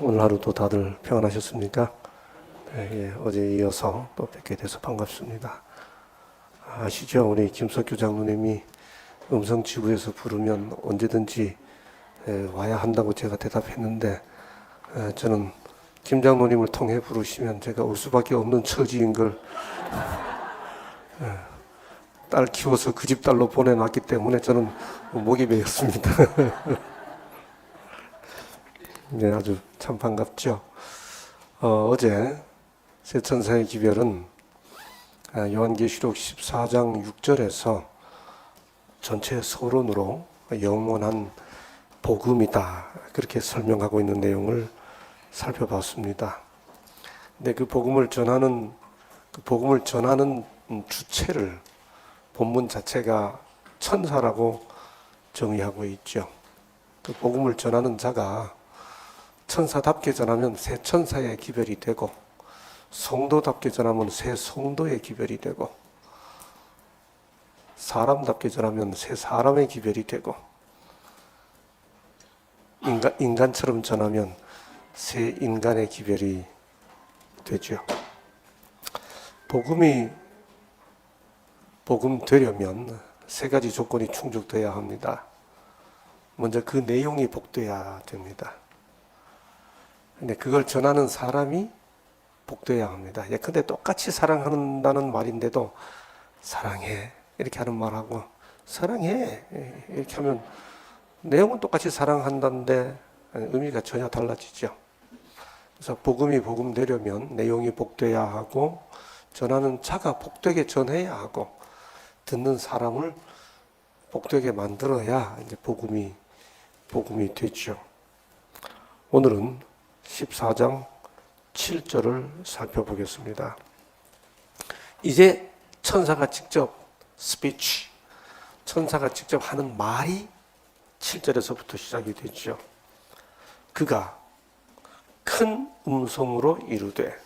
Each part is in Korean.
오늘 하루도 다들 평안하셨습니까? 어제 이어서 또 뵙게 돼서 반갑습니다. 아시죠? 우리 김석규 장로님이 음성 지구에서 부르면 언제든지 와야 한다고 제가 대답했는데, 저는 김 장로님을 통해 부르시면 제가 올 수밖에 없는 처지인 걸 딸 키워서 그 집 딸로 보내놨기 때문에 저는 목이 메였습니다. 네, 아주 참 반갑죠. 어제 새 천사의 기별은 요한계시록 14장 6절에서 전체 서론으로 영원한 복음이다, 그렇게 설명하고 있는 내용을 살펴봤습니다. 근데 그 복음을 전하는 주체를 본문 자체가 천사라고 정의하고 있죠. 그 복음을 전하는 자가 천사답게 전하면 새 천사의 기별이 되고, 성도답게 전하면 새 성도의 기별이 되고, 사람답게 전하면 새 사람의 기별이 되고, 인간처럼 전하면 새 인간의 기별이 되죠. 복음 되려면 세 가지 조건이 충족돼야 합니다. 먼저 그 내용이 복돼야 됩니다. 근데 그걸 전하는 사람이 복돼야 합니다. 예컨대 똑같이 사랑한다는 말인데도 사랑해 이렇게 하는 말하고 사랑해 이렇게 하면 내용은 똑같이 사랑한다는데 의미가 전혀 달라지죠. 그래서 복음이 복음되려면 내용이 복돼야 하고, 전하는 자가 복되게 전해야 하고, 듣는 사람을 복되게 만들어야 이제 복음이 되죠. 오늘은 14장 7절을 살펴보겠습니다. 이제 천사가 직접 천사가 직접 하는 말이 7절에서부터 시작이 되죠. 그가 큰 음성으로 이르되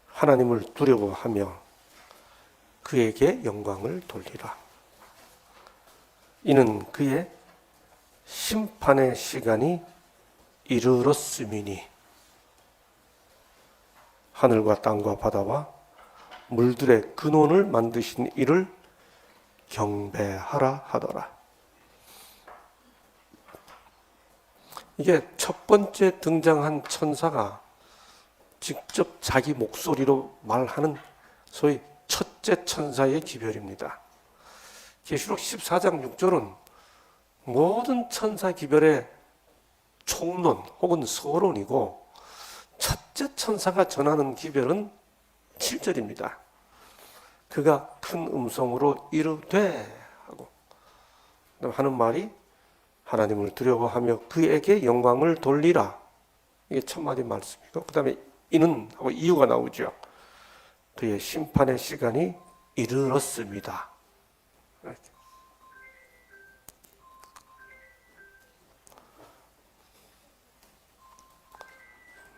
하나님을 두려워하며 그에게 영광을 돌리라. 이는 그의 심판의 시간이 이르렀음이니 하늘과 땅과 바다와 물들의 근원을 만드신 이를 경배하라 하더라. 이게 첫 번째 등장한 천사가 직접 자기 목소리로 말하는 소위 첫째 천사의 기별입니다. 계시록 14장 6절은 모든 천사 기별의 총론 혹은 서론이고, 첫째 천사가 전하는 기별은 7절입니다. 그가 큰 음성으로 이르되 하고 하는 말이 하나님을 두려워하며 그에게 영광을 돌리라. 이게 첫 마디 말씀이고, 그 다음에 이는 하고 이유가 나오죠. 그의 심판의 시간이 이르렀습니다.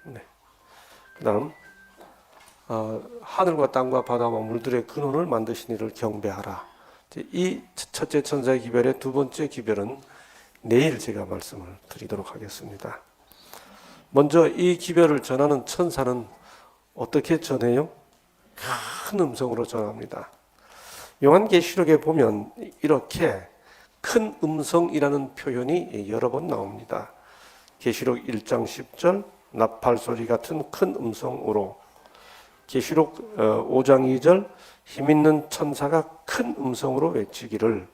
네. 그 다음 하늘과 땅과 바다와 물들의 근원을 만드신 이를 경배하라. 이 첫째 천사의 기별의 두 번째 기별은 내일 제가 말씀을 드리도록 하겠습니다. 먼저 이 기별을 전하는 천사는 어떻게 전해요? 큰 음성으로 전합니다. 요한계시록에 보면 이렇게 큰 음성이라는 표현이 여러 번 나옵니다. 계시록 1장 10절 나팔 소리 같은 큰 음성으로, 계시록 5장 2절 힘있는 천사가 큰 음성으로 외치기를,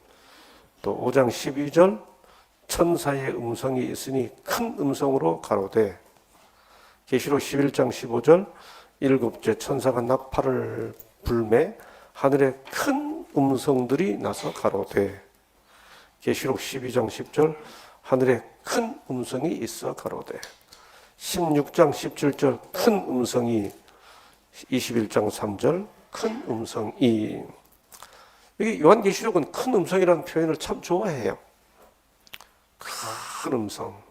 또 5장 12절 천사의 음성이 있으니 큰 음성으로 가로되, 계시록 11장 15절 일곱째 천사가 나팔을 불매 하늘에 큰 음성들이 나서 가로되, 계시록 12장 10절 하늘에 큰 음성이 있어 가로되, 16장 17절 큰 음성이, 21장 3절 큰 음성이. 여기 요한계시록은 큰 음성이라는 표현을 참 좋아해요. 큰 음성,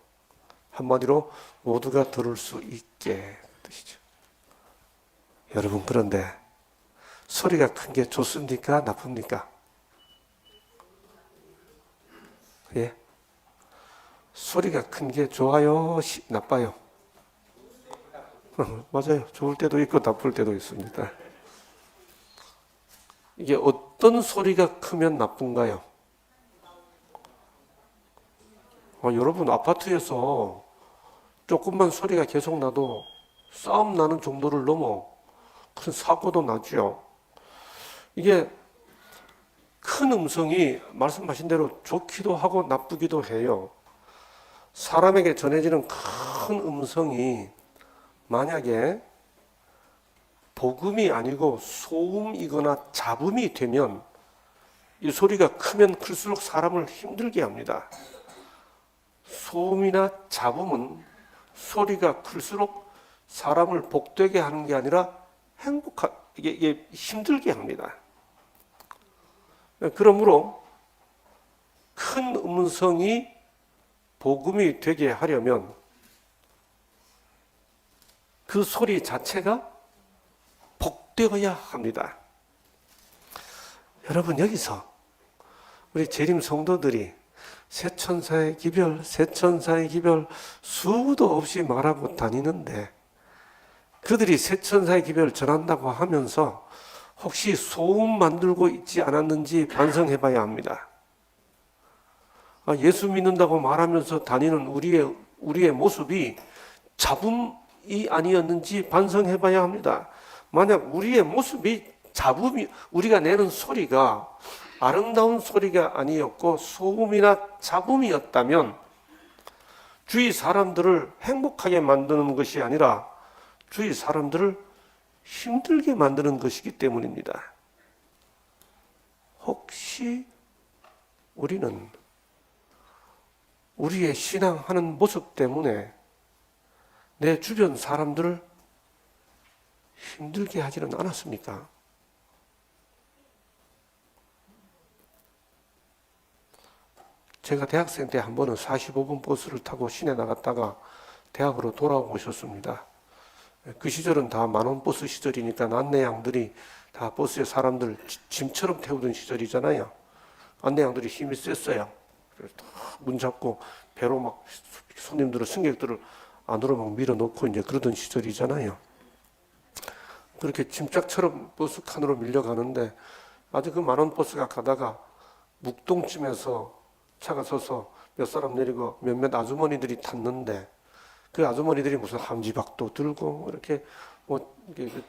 한마디로 모두가 들을 수 있게 뜻이죠. 여러분, 그런데 소리가 큰 게 좋습니까? 나쁩니까? 예? 소리가 큰 게 좋아요, 나빠요? 맞아요. 좋을 때도 있고 나쁠 때도 있습니다. 이게 어떤 소리가 크면 나쁜가요? 여러분, 아파트에서 조금만 소리가 계속 나도 싸움 나는 정도를 넘어 큰 사고도 나죠. 이게 큰 음성이 말씀하신 대로 좋기도 하고 나쁘기도 해요. 사람에게 전해지는 큰 음성이 만약에 복음이 아니고 소음이거나 잡음이 되면 이 소리가 크면 클수록 사람을 힘들게 합니다. 소음이나 잡음은 소리가 클수록 사람을 복되게 하는 게 아니라 이게 힘들게 합니다. 그러므로 큰 음성이 복음이 되게 하려면 그 소리 자체가 복되어야 합니다. 여러분, 여기서 우리 재림 성도들이 새천사의 기별, 새천사의 기별 수도 없이 말하고 다니는데 그들이 새천사의 기별을 전한다고 하면서 혹시 소음 만들고 있지 않았는지 반성해 봐야 합니다. 예수 믿는다고 말하면서 다니는 우리의 모습이 잡음이 아니었는지 반성해 봐야 합니다. 만약 우리의 모습이 잡음이, 우리가 내는 소리가 아름다운 소리가 아니었고 소음이나 잡음이었다면 주위 사람들을 행복하게 만드는 것이 아니라 주위 사람들을 힘들게 만드는 것이기 때문입니다. 혹시 우리는 우리의 신앙하는 모습 때문에 내 주변 사람들을 힘들게 하지는 않았습니까? 제가 대학생 때 한 번은 45분 버스를 타고 시내 나갔다가 대학으로 돌아오고 있었습니다. 그 시절은 다 만원 버스 시절이니까 안내양들이 다 버스에 사람들 짐처럼 태우던 시절이잖아요. 안내양들이 힘이 셌어요. 그래서 문 잡고 배로 막 손님들을, 승객들을 안으로 막 밀어넣고 이제 그러던 시절이잖아요. 그렇게 짐짝처럼 버스 칸으로 밀려가는데 아주 그 만원 버스가 가다가 묵동쯤에서 차가 서서 몇 사람 내리고 몇몇 아주머니들이 탔는데 그 아주머니들이 무슨 함지박도 들고 이렇게 뭐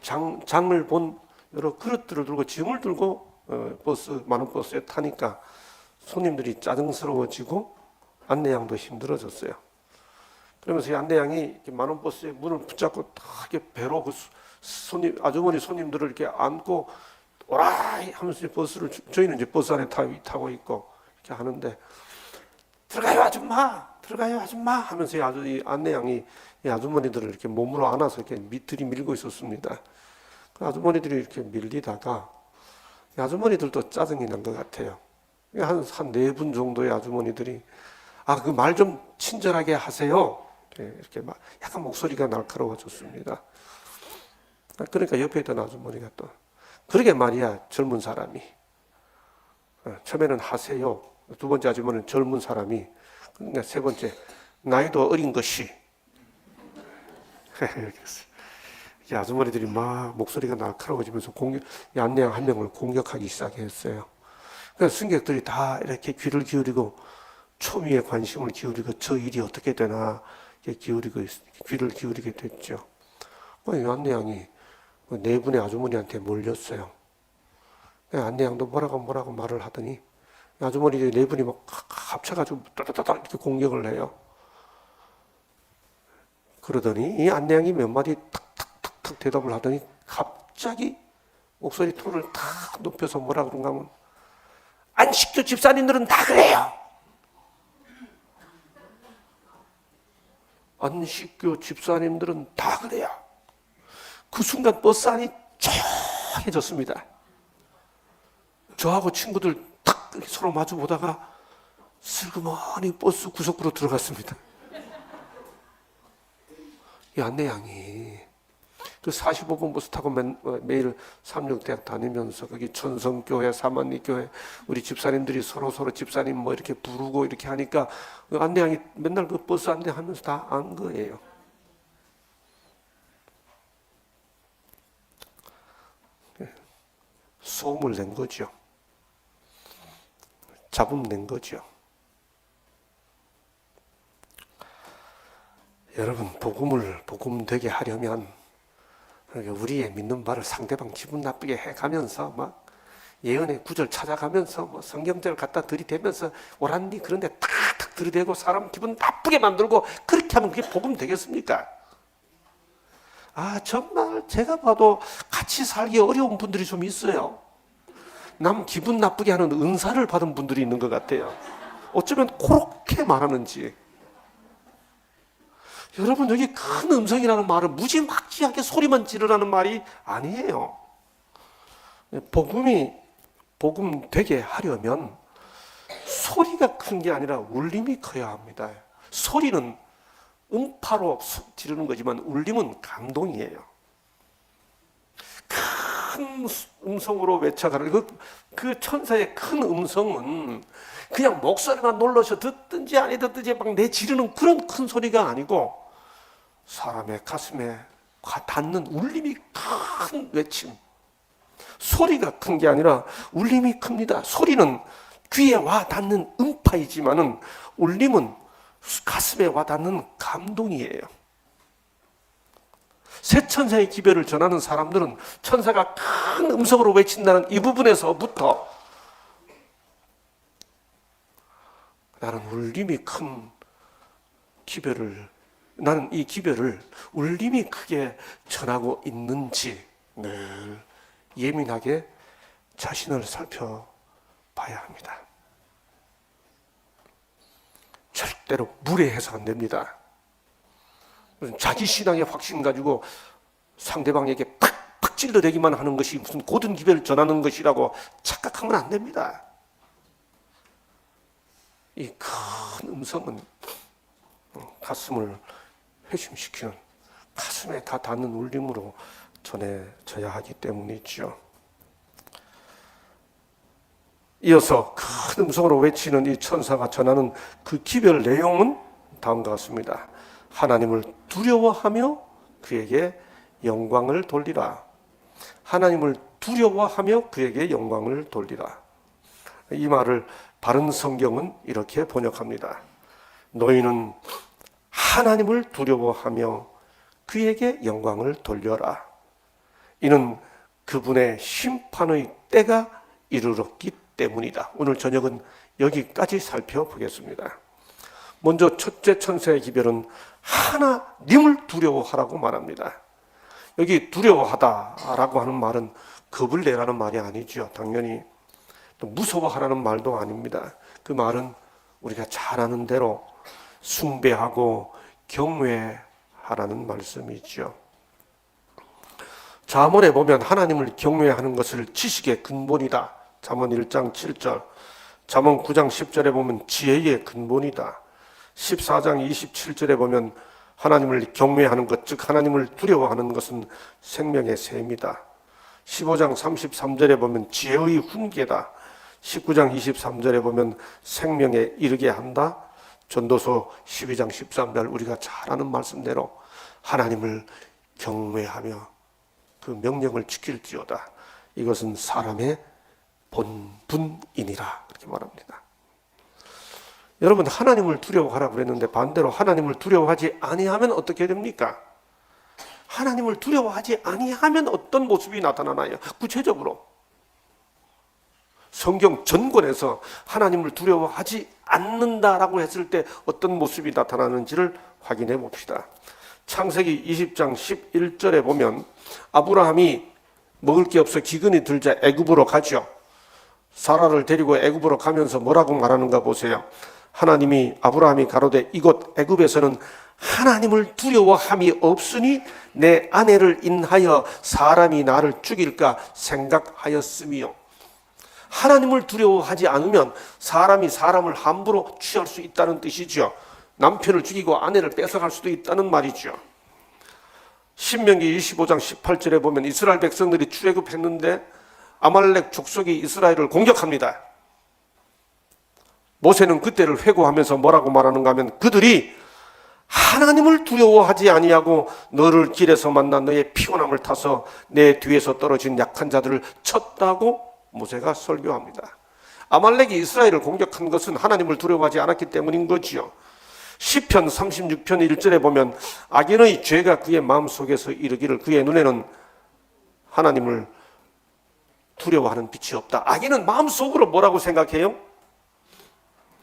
장을 본 여러 그릇들을 들고 짐을 들고 만원 버스에 타니까 손님들이 짜증스러워지고 안내양도 힘들어졌어요. 그러면서 이 안내양이 만원 버스의 문을 붙잡고 딱 이렇게 배로 그 아주머니 손님들을 이렇게 안고 오라이 하면서 버스를, 저희는 이제 버스 안에 타고 있고 이렇게 하는데 들어가요 아줌마, 들어가요 아줌마 하면서 이 안내양이 이 아주머니들을 이렇게 몸으로 안아서 이렇게 들이밀고 있었습니다. 그 아주머니들이 이렇게 밀리다가 이 아주머니들도 짜증이 난 것 같아요. 한 4분 정도의 아주머니들이 그 말 좀 친절하게 하세요. 이렇게 막 약간 목소리가 날카로워졌습니다. 그러니까 옆에 있던 아주머니가 또 그러게 말이야 젊은 사람이 처음에는 하세요. 두 번째 아주머니는 젊은 사람이, 그러니까 세 번째 나이도 어린 것이 이 아주머니들이 막 목소리가 날카로워지면서 이 안내양 한 명을 공격하기 시작했어요. 그래서 승객들이 다 이렇게 귀를 기울이고 초미에 관심을 기울이고 저 일이 어떻게 되나 귀를 기울이게 됐죠. 이 안내양이 네 분의 아주머니한테 몰렸어요. 안내양도 뭐라고 말을 하더니 아주머니들이 네 분이 막 합쳐가지고 따다다다 이렇게 공격을 해요. 그러더니 이 안내양이 몇 마디 탁탁탁탁 대답을 하더니 갑자기 목소리 톤을 탁 높여서 뭐라 그런가 하면 안식교 집사님들은 다 그래요. 안식교 집사님들은 다 그래요. 그 순간 버스 안이 조용해졌습니다. 저하고 친구들 탁 서로 마주 보다가 슬그머니 버스 구석으로 들어갔습니다. 이 안내양이 그 45분 버스 타고 매일 삼육대학 다니면서 거기 천성교회, 사만리교회 우리 집사님들이 서로 집사님 뭐 이렇게 부르고 이렇게 하니까 그 안내양이 맨날 그 버스 안내하면서 다 안 거예요. 소음을 낸 거죠. 잡음 낸 거죠. 여러분, 복음 되게 하려면 우리의 믿는 바를 상대방 기분 나쁘게 해가면서 막 예언의 구절 찾아가면서 뭐 성경절 갖다 들이대면서 오란니 그런데 탁탁 들이대고 사람 기분 나쁘게 만들고 그렇게 하면 그게 복음 되겠습니까? 정말 제가 봐도 같이 살기 어려운 분들이 좀 있어요. 남 기분 나쁘게 하는 은사를 받은 분들이 있는 것 같아요. 어쩌면 그렇게 말하는지. 여러분, 여기 큰 음성이라는 말은 무지막지하게 소리만 지르라는 말이 아니에요. 복음 되게 하려면 소리가 큰 게 아니라 울림이 커야 합니다. 소리는 음파로 지르는 거지만 울림은 감동이에요. 큰 음성으로 외쳐가는 그 천사의 큰 음성은 그냥 목소리만 놀라서 듣든지 아니 듣든지 막 내지르는 그런 큰 소리가 아니고 사람의 가슴에 닿는 울림이 큰 외침. 소리가 큰 게 아니라 울림이 큽니다. 소리는 귀에 와 닿는 음파이지만은 울림은 가슴에 와 닿는 감동이에요. 새 천사의 기별을 전하는 사람들은 천사가 큰 음성으로 외친다는 이 부분에서부터 나는 울림이 큰 기별을, 나는 이 기별을 울림이 크게 전하고 있는지 늘 예민하게 자신을 살펴봐야 합니다. 절대로 무례해서 안 됩니다. 자기 신앙의 확신 가지고 상대방에게 팍팍 찔러대기만 하는 것이 무슨 고든 기별을 전하는 것이라고 착각하면 안 됩니다. 이 큰 음성은 가슴을 회심시키는, 가슴에 다 닿는 울림으로 전해져야 하기 때문이죠. 이어서 큰 음성으로 외치는 이 천사가 전하는 그 기별 내용은 다음과 같습니다. 하나님을 두려워하며 그에게 영광을 돌리라. 하나님을 두려워하며 그에게 영광을 돌리라. 이 말을 바른 성경은 이렇게 번역합니다. 너희는 하나님을 두려워하며 그에게 영광을 돌려라. 이는 그분의 심판의 때가 이르렀기 때문이다. 오늘 저녁은 여기까지 살펴보겠습니다. 먼저 첫째 천사의 기별은 하나님을 두려워하라고 말합니다. 여기 두려워하다라고 하는 말은 겁을 내라는 말이 아니죠. 당연히 또 무서워하라는 말도 아닙니다. 그 말은 우리가 잘 아는 대로 숭배하고 경외하라는 말씀이죠. 잠언에 보면 하나님을 경외하는 것을 지식의 근본이다. 잠언 1장 7절, 잠언 9장 10절에 보면 지혜의 근본이다. 14장 27절에 보면 하나님을 경외하는 것, 즉 하나님을 두려워하는 것은 생명의 샘이다. 15장 33절에 보면 지혜의 훈계다. 19장 23절에 보면 생명에 이르게 한다. 전도서 12장 13절 우리가 잘 아는 말씀대로 하나님을 경외하며 그 명령을 지킬지어다. 이것은 사람의 본분이니라 그렇게 말합니다. 여러분, 하나님을 두려워하라 그랬는데 반대로 하나님을 두려워하지 아니하면 어떻게 됩니까? 하나님을 두려워하지 아니하면 어떤 모습이 나타나나요? 구체적으로 성경 전권에서 하나님을 두려워하지 않는다라고 했을 때 어떤 모습이 나타나는지를 확인해 봅시다. 창세기 20장 11절에 보면 아브라함이 먹을 게 없어 기근이 들자 애굽으로 가죠. 사라를 데리고 애굽으로 가면서 뭐라고 말하는가 보세요. 하나님이 아브라함이 가로되 이곳 애굽에서는 하나님을 두려워함이 없으니 내 아내를 인하여 사람이 나를 죽일까 생각하였으며, 하나님을 두려워하지 않으면 사람이 사람을 함부로 취할 수 있다는 뜻이죠. 남편을 죽이고 아내를 뺏어갈 수도 있다는 말이죠. 신명기 25장 18절에 보면 이스라엘 백성들이 출애굽했는데 아말렉 족속이 이스라엘을 공격합니다. 모세는 그때를 회고하면서 뭐라고 말하는가 하면 그들이 하나님을 두려워하지 아니하고 너를 길에서 만나 너의 피곤함을 타서 내 뒤에서 떨어진 약한 자들을 쳤다고 모세가 설교합니다. 아말렉이 이스라엘을 공격한 것은 하나님을 두려워하지 않았기 때문인 거지요. 시편 36편 1절에 보면 악인의 죄가 그의 마음속에서 이르기를 그의 눈에는 하나님을 두려워하는 빛이 없다. 악인은 마음속으로 뭐라고 생각해요?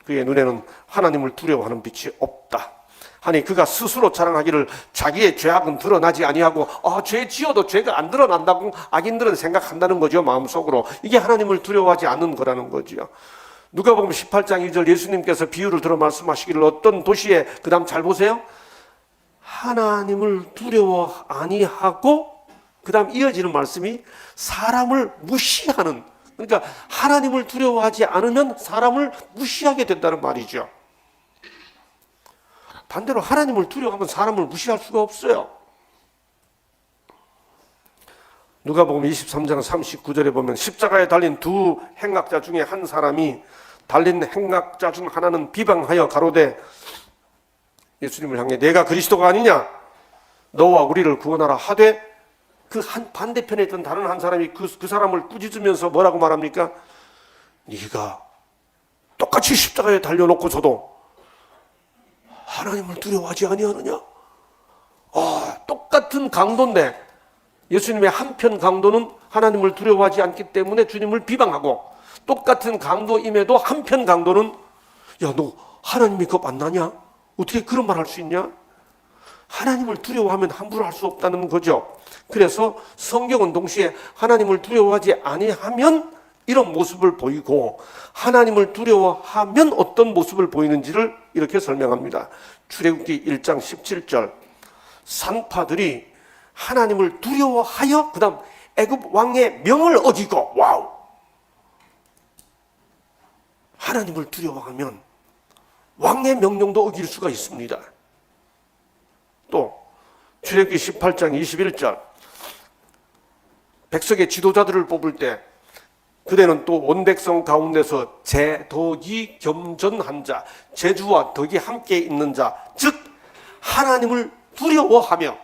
그의 눈에는 하나님을 두려워하는 빛이 없다. 아니 그가 스스로 자랑하기를 자기의 죄악은 드러나지 아니하고 죄 지어도 죄가 안 드러난다고 악인들은 생각한다는 거죠. 마음속으로. 이게 하나님을 두려워하지 않는 거라는 거죠. 누가복음 18장 2절 예수님께서 비유를 들어 말씀하시기를 어떤 도시에 그 다음 잘 보세요. 하나님을 두려워 아니하고 그 다음 이어지는 말씀이 사람을 무시하는, 그러니까 하나님을 두려워하지 않으면 사람을 무시하게 된다는 말이죠. 반대로 하나님을 두려워하면 사람을 무시할 수가 없어요. 누가복음 23장 39절에 보면 십자가에 달린 두 행악자 중에 한 사람이 달린 행악자 중 하나는 비방하여 가로되 예수님을 향해 내가 그리스도가 아니냐 너와 우리를 구원하라 하되 그 한 반대편에 있던 다른 한 사람이 그 사람을 꾸짖으면서 뭐라고 말합니까? 네가 똑같이 십자가에 달려놓고서도 하나님을 두려워하지 아니하느냐? 똑같은 강도인데 예수님의 한편 강도는 하나님을 두려워하지 않기 때문에 주님을 비방하고 똑같은 강도임에도 한편 강도는 야, 너 하나님이 그거 만나냐? 어떻게 그런 말 할 수 있냐? 하나님을 두려워하면 함부로 할 수 없다는 거죠. 그래서 성경은 동시에 하나님을 두려워하지 아니하면 이런 모습을 보이고 하나님을 두려워하면 어떤 모습을 보이는지를 이렇게 설명합니다. 출애굽기 1장 17절 산파들이 하나님을 두려워하여 그 다음 애굽 왕의 명을 어기고 와우 하나님을 두려워하면 왕의 명령도 어길 수가 있습니다. 또 출애굽기 18장 21절 백성의 지도자들을 뽑을 때 그대는 또 온 백성 가운데서 제덕이 겸전한 자, 제주와 덕이 함께 있는 자, 즉 하나님을 두려워하며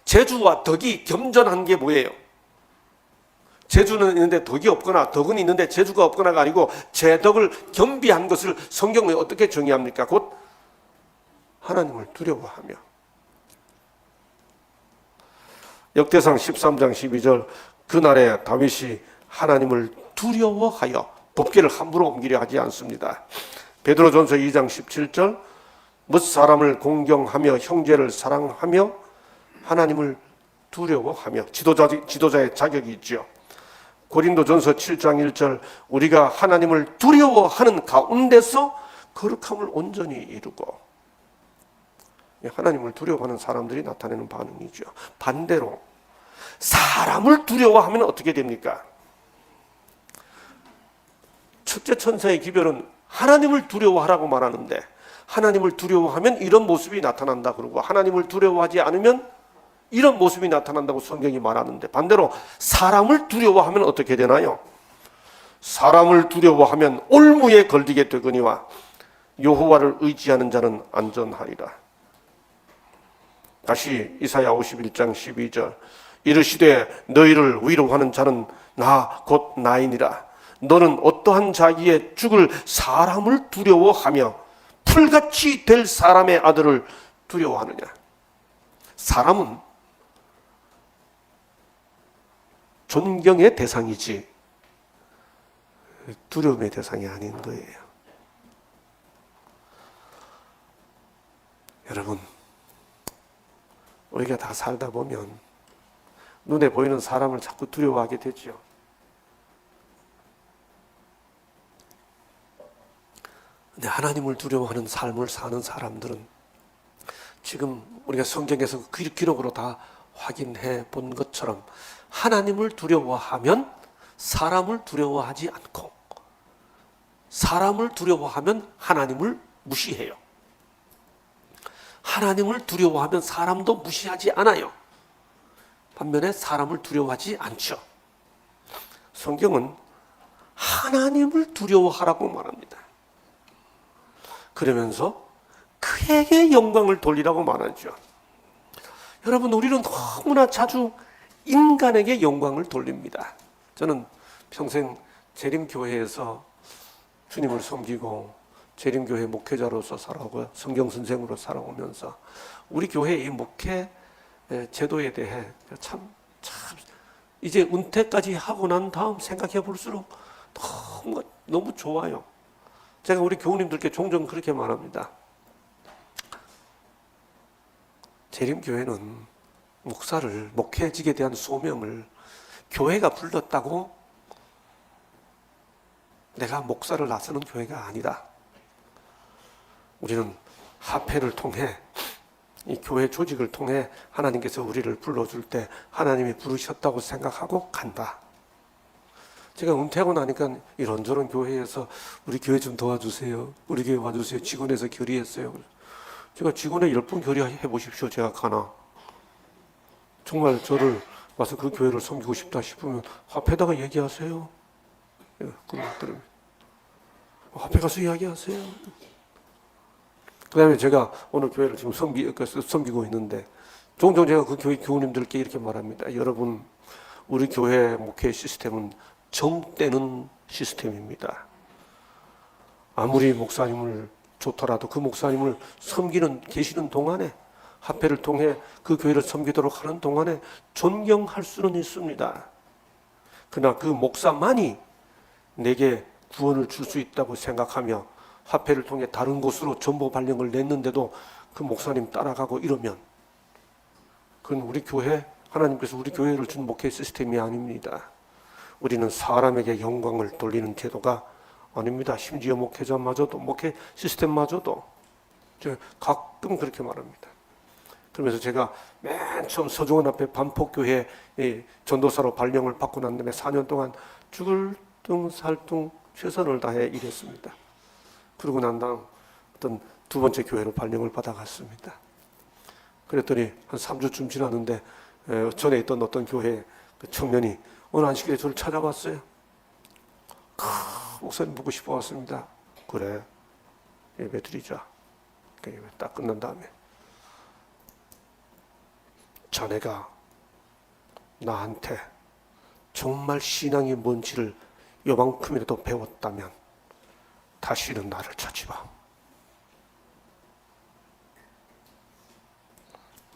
제주와 덕이 겸전한 게 뭐예요? 제주는 있는데 덕이 없거나 덕은 있는데 제주가 없거나가 아니고 제덕을 겸비한 것을 성경에 어떻게 정의합니까? 곧 하나님을 두려워하며. 역대상 13장 12절 그날에 다윗이 하나님을 두려워하여 법궤를 함부로 옮기려 하지 않습니다. 베드로전서 2장 17절 뭇 사람을 공경하며 형제를 사랑하며 하나님을 두려워하며 지도자의 자격이 있죠. 고린도전서 7장 1절 우리가 하나님을 두려워하는 가운데서 거룩함을 온전히 이루고 하나님을 두려워하는 사람들이 나타내는 반응이죠. 반대로 사람을 두려워하면 어떻게 됩니까? 첫째 천사의 기별은 하나님을 두려워하라고 말하는데 하나님을 두려워하면 이런 모습이 나타난다 그러고 하나님을 두려워하지 않으면 이런 모습이 나타난다고 성경이 말하는데 반대로 사람을 두려워하면 어떻게 되나요? 사람을 두려워하면 올무에 걸리게 되거니와 여호와를 의지하는 자는 안전하리라. 다시 이사야 51장 12절 이르시되 너희를 위로하는 자는 나 곧 나이니라. 너는 어떠한 자기의 죽을 사람을 두려워하며 풀같이 될 사람의 아들을 두려워하느냐. 사람은 존경의 대상이지 두려움의 대상이 아닌 거예요. 여러분, 우리가 다 살다 보면 눈에 보이는 사람을 자꾸 두려워하게 되죠. 근데 하나님을 두려워하는 삶을 사는 사람들은 지금 우리가 성경에서 기록으로 다 확인해 본 것처럼 하나님을 두려워하면 사람을 두려워하지 않고 사람을 두려워하면 하나님을 무시해요. 하나님을 두려워하면 사람도 무시하지 않아요. 반면에 사람을 두려워하지 않죠. 성경은 하나님을 두려워하라고 말합니다. 그러면서 그에게 영광을 돌리라고 말하죠. 여러분, 우리는 너무나 자주 인간에게 영광을 돌립니다. 저는 평생 재림교회에서 주님을 섬기고 재림교회 목회자로서 살아오고 성경선생으로 살아오면서 우리 교회의 목회 제도에 대해 참 이제 은퇴까지 하고 난 다음 생각해 볼수록 너무 좋아요. 제가 우리 교우님들께 종종 그렇게 말합니다. 재림교회는 목사를, 목회직에 대한 소명을 교회가 불렀다고 내가 목사를 나서는 교회가 아니다. 우리는 합회를 통해, 이 교회 조직을 통해 하나님께서 우리를 불러줄 때 하나님이 부르셨다고 생각하고 간다. 제가 은퇴하고 나니까 이런저런 교회에서 우리 교회 좀 도와주세요, 우리 교회 와주세요, 직원에서 결의했어요. 제가 직원에 10분 결의해 보십시오. 제가 가나? 정말 저를 와서 그 교회를 섬기고 싶다 싶으면 합회에다가 얘기하세요. 그럼 합회 가서 이야기하세요. 그 다음에 제가 오늘 교회를 지금 섬기고 있는데 종종 제가 그 교회 교우님들께 이렇게 말합니다. 여러분, 우리 교회 목회 시스템은 정떼는 시스템입니다. 아무리 목사님을 좋더라도 그 목사님을 계시는 동안에, 합회를 통해 그 교회를 섬기도록 하는 동안에 존경할 수는 있습니다. 그러나 그 목사만이 내게 구원을 줄 수 있다고 생각하며 합회를 통해 다른 곳으로 전보 발령을 냈는데도 그 목사님 따라가고 이러면 그건 우리 교회, 하나님께서 우리 교회를 준 목회 시스템이 아닙니다. 우리는 사람에게 영광을 돌리는 제도가 아닙니다. 심지어 목회자마저도, 목회 시스템마저도 제가 가끔 그렇게 말합니다. 그러면서 제가 맨 처음 서중원 앞에 반포교회 전도사로 발령을 받고 난 다음에 4년 동안 죽을 둥 살둥 최선을 다해 일했습니다. 그러고 난 다음 어떤 두 번째 교회로 발령을 받아갔습니다. 그랬더니 한 3주쯤 지났는데 전에 있던 어떤 교회 그 청년이 어느 안식일에 저를 찾아왔어요. 목사님 보고 싶어 왔습니다. 그래, 예배 드리자. 예배 딱 끝난 다음에 자네가 나한테 정말 신앙이 뭔지를 요만큼이라도 배웠다면 다시는 나를 찾지 마.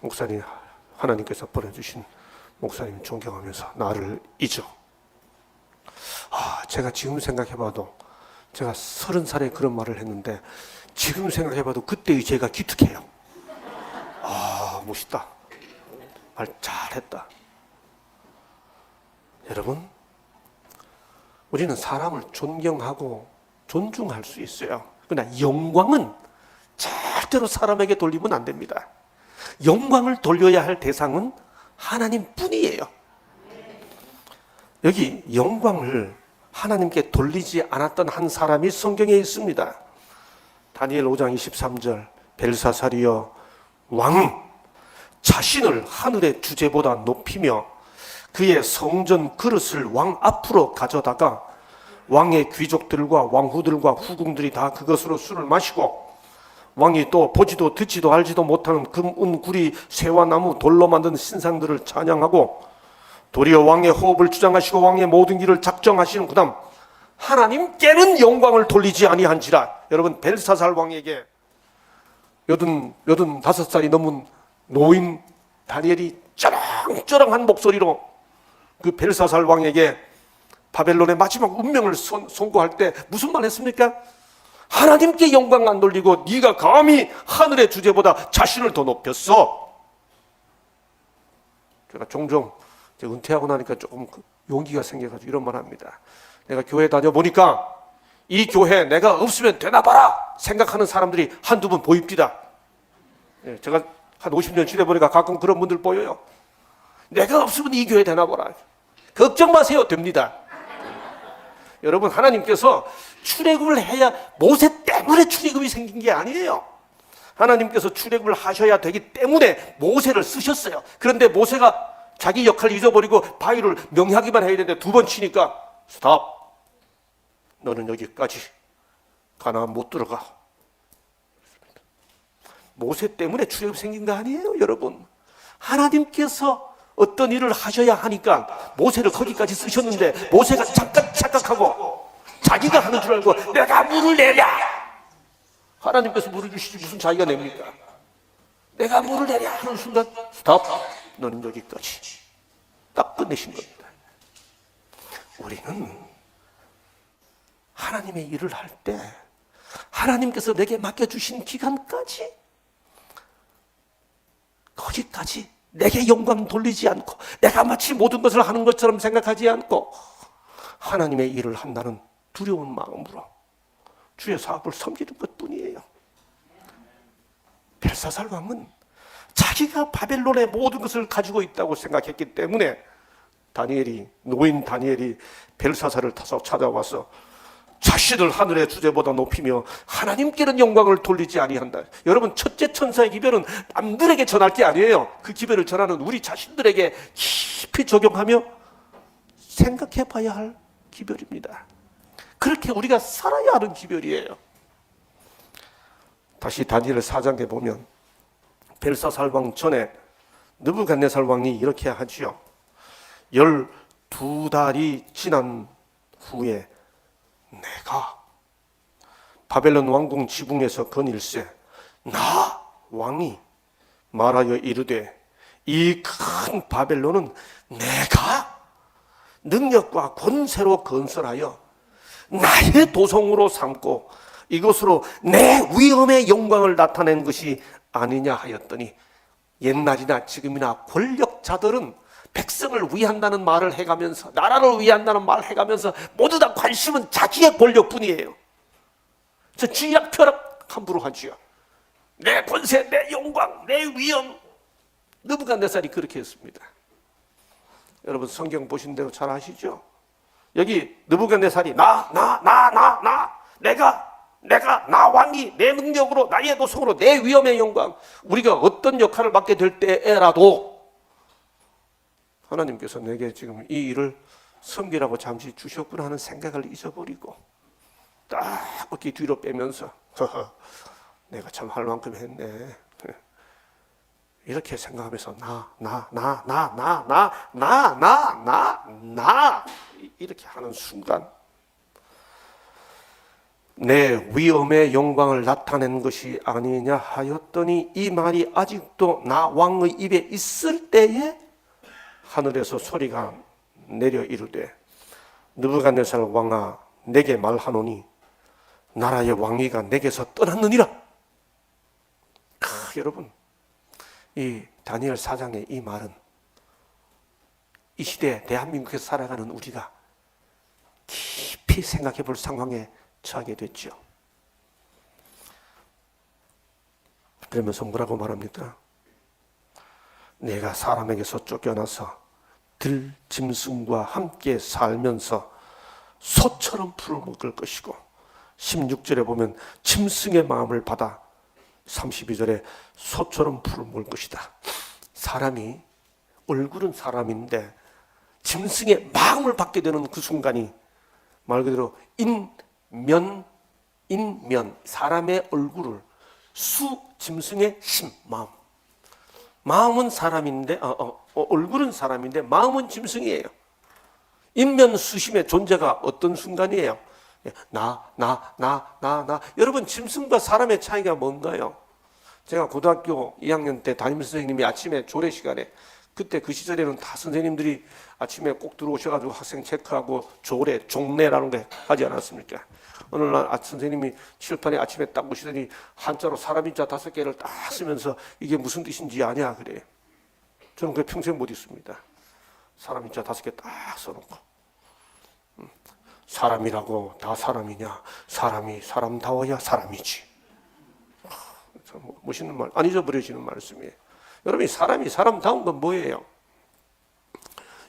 목사님, 하나님께서 보내주신 목사님 존경하면서 나를 잊어. 제가 지금 생각해봐도, 제가 30살에 그런 말을 했는데 지금 생각해봐도 그때의 제가 기특해요. 멋있다. 말 잘했다. 여러분, 우리는 사람을 존경하고 존중할 수 있어요. 그러나 영광은 절대로 사람에게 돌리면 안 됩니다. 영광을 돌려야 할 대상은 하나님뿐이에요. 여기 영광을 하나님께 돌리지 않았던 한 사람이 성경에 있습니다. 다니엘 5장 23절, 벨사살이여 왕 자신을 하늘의 주제보다 높이며 그의 성전 그릇을 왕 앞으로 가져다가 왕의 귀족들과 왕후들과 후궁들이 다 그것으로 술을 마시고 왕이 또 보지도 듣지도 알지도 못하는 금, 은, 구리, 새와 나무, 돌로 만든 신상들을 찬양하고 도리어 왕의 호흡을 주장하시고 왕의 모든 길을 작정하시는 그 다음 하나님께는 영광을 돌리지 아니한지라. 여러분, 벨사살 왕에게 85살이 넘은 노인 다니엘이 쩌렁쩌렁한 목소리로 그 벨사살 왕에게 바벨론의 마지막 운명을 선고할 때 무슨 말 했습니까? 하나님께 영광 안 돌리고 네가 감히 하늘의 주제보다 자신을 더 높였어. 제가 종종 은퇴하고 나니까 조금 용기가 생겨가지고 이런 말 합니다. 내가 교회 다녀보니까 이 교회 내가 없으면 되나 봐라 생각하는 사람들이 한두 분 보입니다. 제가 한 50년 지내보니까 가끔 그런 분들 보여요. 내가 없으면 이 교회 되나 보라. 걱정 마세요. 됩니다. 여러분, 하나님께서 출애굽을 해야 모세 때문에 출애굽이 생긴 게 아니에요. 하나님께서 출애굽을 하셔야 되기 때문에 모세를 쓰셨어요. 그런데 모세가 자기 역할을 잊어버리고 바위를 명하기만 해야 되는데 두 번 치니까 스탑, 너는 여기까지, 가나안 못 들어가. 모세 때문에 출애굽 생긴 거 아니에요, 여러분. 하나님께서 어떤 일을 하셔야 하니까 모세를 거기까지 쓰셨는데, 모세가 잠깐 착각하고 자기가 하는 줄 알고 내가 물을 내랴, 하나님께서 물을 주시지 무슨 자기가 냅니까? 내가 물을 내랴 하는 순간 스탑, 너는 여기까지, 딱 끝내신 겁니다. 우리는 하나님의 일을 할 때 하나님께서 내게 맡겨주신 기간까지, 거기까지 내게 영광 돌리지 않고 내가 마치 모든 것을 하는 것처럼 생각하지 않고 하나님의 일을 한다는 두려운 마음으로 주의 사업을 섬기는 것뿐이에요. 벨사살 왕은 자기가 바벨론의 모든 것을 가지고 있다고 생각했기 때문에 노인 다니엘이 벨사살을 타서 찾아와서 자신을 하늘의 주제보다 높이며 하나님께는 영광을 돌리지 아니한다. 여러분, 첫째 천사의 기별은 남들에게 전할 게 아니에요. 그 기별을 전하는 우리 자신들에게 깊이 적용하며 생각해 봐야 할 기별입니다. 그렇게 우리가 살아야 하는 기별이에요. 다시 다니엘 4장에 보면 벨사살 왕 전에 느부갓네살 왕이 이렇게 하지요. 12달이 지난 후에 내가 바벨론 왕궁 지붕에서 건일세 나 왕이 말하여 이르되 이 큰 바벨론은 내가 능력과 권세로 건설하여 나의 도성으로 삼고 이것으로 내 위엄의 영광을 나타낸 것이 아니냐 하였더니, 옛날이나 지금이나 권력자들은 백성을 위한다는 말을 해가면서, 나라를 위한다는 말을 해가면서 모두 다 관심은 자기의 권력뿐이에요. 저 쥐약펴락 함부로 하지요. 내 권세, 내 영광, 내 위엄. 느부갓네살이 그렇게 했습니다. 여러분 성경 보신 대로 잘 아시죠? 여기 느부갓네살이 내가 나 왕이 내 능력으로 나의 도성으로 내 위엄의 영광, 우리가 어떤 역할을 맡게 될 때에라도 하나님께서 내게 지금 이 일을 섬기라고 잠시 주셨구나 하는 생각을 잊어버리고 딱 어깨 뒤로 빼면서 내가 참 할 만큼 했네, 이렇게 생각하면서 이렇게 하는 순간 내 위엄의 영광을 나타낸 것이 아니냐 하였더니, 이 말이 아직도 나 왕의 입에 있을 때에 하늘에서 소리가 내려 이르되 느부갓네살 왕아 내게 말하노니 나라의 왕위가 내게서 떠났느니라. 여러분, 이 다니엘 4장의 이 말은 이 시대 대한민국에서 살아가는 우리가 깊이 생각해 볼 상황에 처하게 됐죠. 그러면서 뭐라고 말합니까? 내가 사람에게서 쫓겨나서 들 짐승과 함께 살면서 소처럼 풀을 먹을 것이고, 16절에 보면 짐승의 마음을 받아 32절에 소처럼 풀을 먹을 것이다. 사람이, 얼굴은 사람인데 짐승의 마음을 받게 되는 그 순간이 말 그대로 인면, 사람의 얼굴을 짐승의 심, 마음은 사람인데 얼굴은 사람인데 마음은 짐승이에요. 인면 수심의 존재가 어떤 순간이에요? 여러분, 짐승과 사람의 차이가 뭔가요? 제가 고등학교 2학년 때 담임 선생님이 아침에 조례 시간에, 그때 그 시절에는 다 선생님들이 아침에 꼭 들어오셔가지고 학생 체크하고 조례, 종례라는 거 하지 않았습니까? 어느 날 선생님이 칠판에 아침에 딱 오시더니 한자로 사람인자 5개를 딱 쓰면서 이게 무슨 뜻인지 아냐 그래. 저는 그게 평생 못 잊습니다. 사람인자 5개 딱 써놓고, 사람이라고 다 사람이냐? 사람이 사람다워야 사람이지. 참 멋있는 말, 안 잊어버려지는 말씀이에요. 여러분, 사람이 사람다운 건 뭐예요?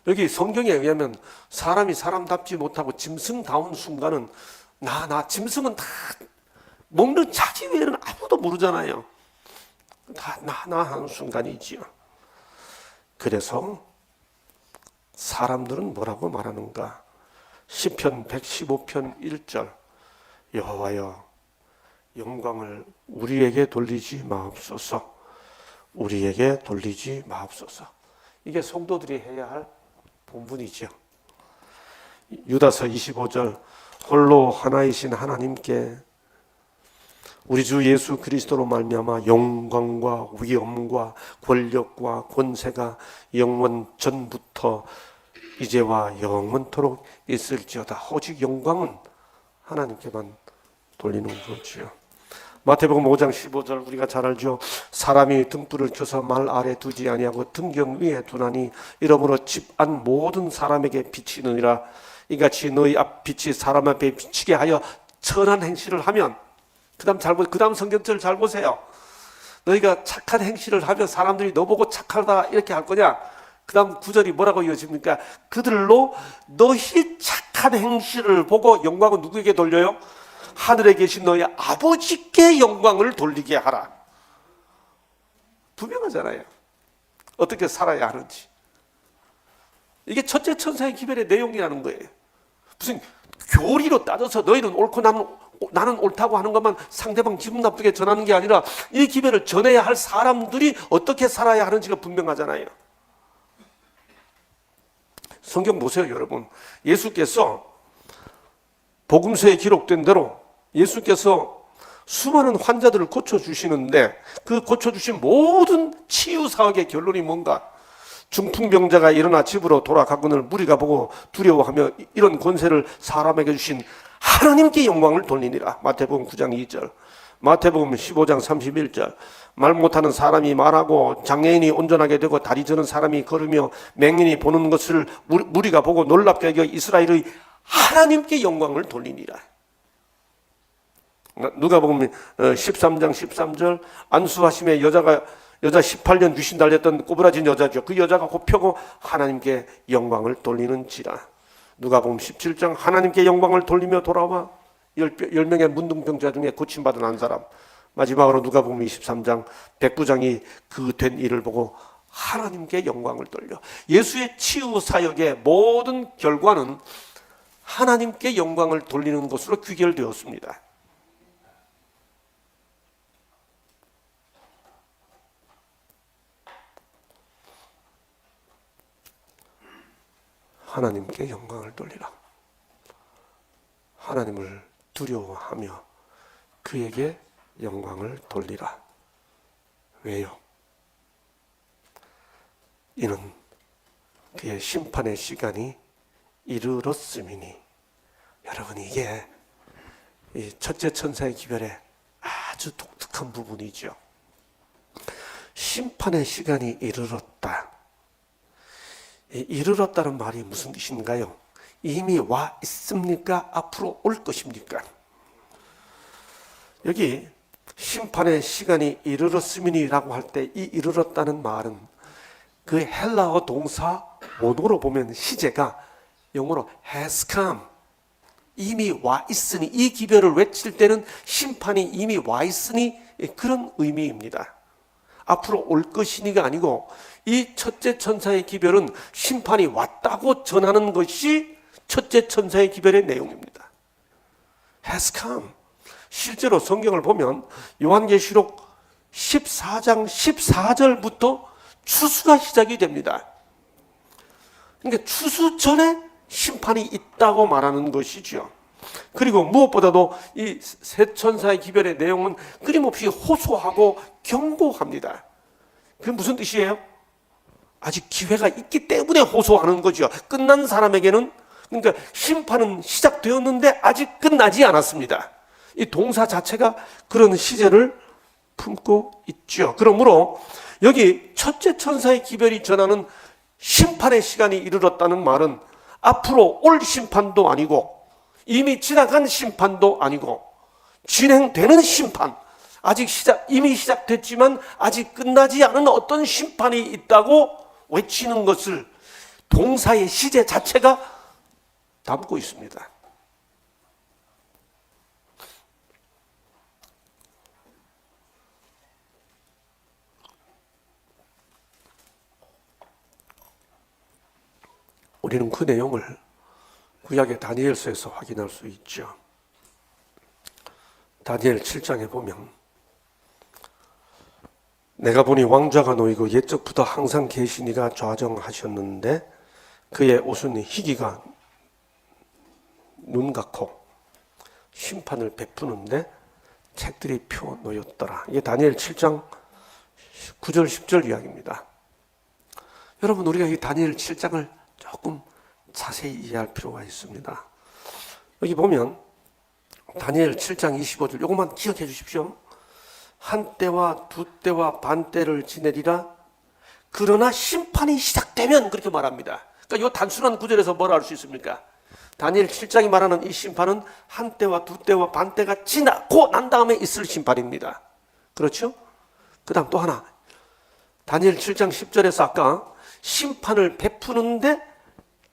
여기 성경에 의하면 사람이 사람답지 못하고 짐승다운 순간은 짐승은 다 먹는 자기 외에는 아무도 모르잖아요. 다 나 하는 순간이지요. 그래서 사람들은 뭐라고 말하는가? 시편 115편 1절 여호와여 영광을 우리에게 돌리지 마옵소서. 우리에게 돌리지 마옵소서. 이게 성도들이 해야 할 본분이죠. 유다서 25절 홀로 하나이신 하나님께 우리 주 예수 그리스도로 말미암아 영광과 위엄과 권력과 권세가 영원 전부터 이제와 영원토록 있을지어다. 오직 영광은 하나님께만 돌리는 거지요. 마태복음 5장 15절 우리가 잘 알죠. 사람이 등불을 켜서 말 아래 두지 아니하고 등경 위에 두나니 이러므로 집 안 모든 사람에게 비치느니라. 이같이 너희 앞 빛이 사람 앞에 비치게 하여 선한 행실을 하면 그 다음 성경절 잘 보세요. 너희가 착한 행실을 하면 사람들이 너보고 착하다 이렇게 할 거냐? 그 다음 구절이 뭐라고 이어집니까? 그들로 너희 착한 행실을 보고 영광은 누구에게 돌려요? 하늘에 계신 너희 아버지께 영광을 돌리게 하라. 분명하잖아요. 어떻게 살아야 하는지. 이게 첫째 천사의 기별의 내용이라는 거예요. 무슨 교리로 따져서 너희는 옳고 나는 옳다고 하는 것만 상대방 기분 나쁘게 전하는 게 아니라 이 기별을 전해야 할 사람들이 어떻게 살아야 하는지가 분명하잖아요. 성경 보세요, 여러분. 예수께서 복음서에 기록된 대로 예수께서 수많은 환자들을 고쳐주시는데 그 고쳐주신 모든 치유 사역의 결론이 뭔가? 중풍병자가 일어나 집으로 돌아가거늘 무리가 보고 두려워하며 이런 권세를 사람에게 주신 하나님께 영광을 돌리니라. 마태복음 9장 2절, 마태복음 15장 31절. 말 못하는 사람이 말하고 장애인이 온전하게 되고 다리 저는 사람이 걸으며 맹인이 보는 것을 무리가 보고 놀랍게 여겨 이스라엘의 하나님께 영광을 돌리니라. 누가복음 13장 13절 안수하심에 여자 18년 귀신 달렸던 꼬부라진 여자죠. 그 여자가 곱펴고 하나님께 영광을 돌리는지라. 누가복음 17장 하나님께 영광을 돌리며 돌아와 10명의 문둥병자 중에 고침받은 한 사람. 마지막으로 누가복음 23장 백부장이 그 된 일을 보고 하나님께 영광을 돌려. 예수의 치유 사역의 모든 결과는 하나님께 영광을 돌리는 것으로 귀결되었습니다. 하나님께 영광을 돌리라. 하나님을 두려워하며 그에게 영광을 돌리라. 왜요? 이는 그의 심판의 시간이 이르렀음이니. 여러분, 이게 이 첫째 천사의 기별의 아주 독특한 부분이죠. 심판의 시간이 이르렀다. 이르렀다는 말이 무슨 뜻인가요? 이미 와 있습니까? 앞으로 올 것입니까? 여기 심판의 시간이 이르렀음이니라고 할 때 이 이르렀다는 말은 그 헬라어 동사 원어로 보면 시제가 영어로 has come, 이미 와 있으니, 이 기별을 외칠 때는 심판이 이미 와 있으니 그런 의미입니다. 앞으로 올 것이니가 아니고 이 첫째 천사의 기별은 심판이 왔다고 전하는 것이 첫째 천사의 기별의 내용입니다. has come. 실제로 성경을 보면 요한계시록 14장 14절부터 추수가 시작이 됩니다. 그러니까 추수 전에 심판이 있다고 말하는 것이죠. 그리고 무엇보다도 이 세 천사의 기별의 내용은 끊임없이 호소하고 경고합니다. 그게 무슨 뜻이에요? 아직 기회가 있기 때문에 호소하는 거죠. 끝난 사람에게는, 그러니까 심판은 시작되었는데 아직 끝나지 않았습니다. 이 동사 자체가 그런 시제를 품고 있죠. 그러므로 여기 첫째 천사의 기별이 전하는 심판의 시간이 이르렀다는 말은 앞으로 올 심판도 아니고 이미 지나간 심판도 아니고 진행되는 심판, 이미 시작됐지만 아직 끝나지 않은 어떤 심판이 있다고 외치는 것을 동사의 시제 자체가 담고 있습니다. 우리는 그 내용을 구약의 다니엘서에서 확인할 수 있죠. 다니엘 7장에 보면 내가 보니 왕좌가 놓이고 옛적부터 항상 계시니가 좌정하셨는데 그의 옷은 희기가 눈 같고 심판을 베푸는데 책들이 펴 놓였더라. 이게 다니엘 7장 9절 10절 이야기입니다. 여러분, 우리가 이 다니엘 7장을 조금 자세히 이해할 필요가 있습니다. 여기 보면 다니엘 7장 25절 이것만 기억해 주십시오. 한때와 두때와 반때를 지내리라. 그러나 심판이 시작되면, 그렇게 말합니다. 그러니까 이 단순한 구절에서 뭘 알 수 있습니까? 다니엘 7장이 말하는 이 심판은 한때와 두때와 반때가 지나고 난 다음에 있을 심판입니다. 그렇죠? 그 다음 또 하나, 다니엘 7장 10절에서 아까 심판을 베푸는데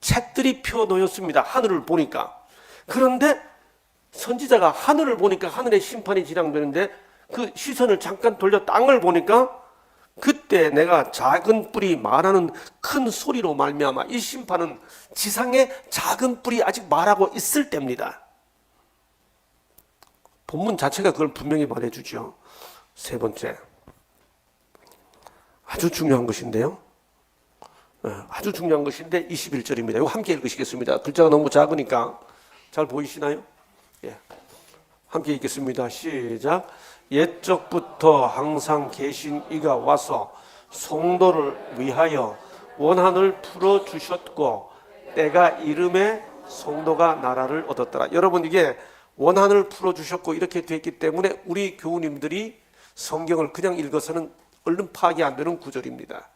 책들이 펴 놓였습니다. 하늘을 보니까. 그런데 선지자가 하늘을 보니까 하늘의 심판이 진행되는데 그 시선을 잠깐 돌려 땅을 보니까 그때 내가 작은 뿔이 말하는 큰 소리로 말미암아, 이 심판은 지상에 작은 뿔이 아직 말하고 있을 때입니다. 본문 자체가 그걸 분명히 말해주죠. 세 번째, 아주 중요한 것인데요. 아주 중요한 것인데 21절입니다. 이거 함께 읽으시겠습니다. 글자가 너무 작으니까 잘 보이시나요? 예. 함께 읽겠습니다. 시작. 옛적부터 항상 계신 이가 와서 성도를 위하여 원한을 풀어주셨고 때가 이름에 성도가 나라를 얻었더라. 여러분, 이게 원한을 풀어주셨고 이렇게 되었기 때문에 우리 교우님들이 성경을 그냥 읽어서는 얼른 파악이 안 되는 구절입니다.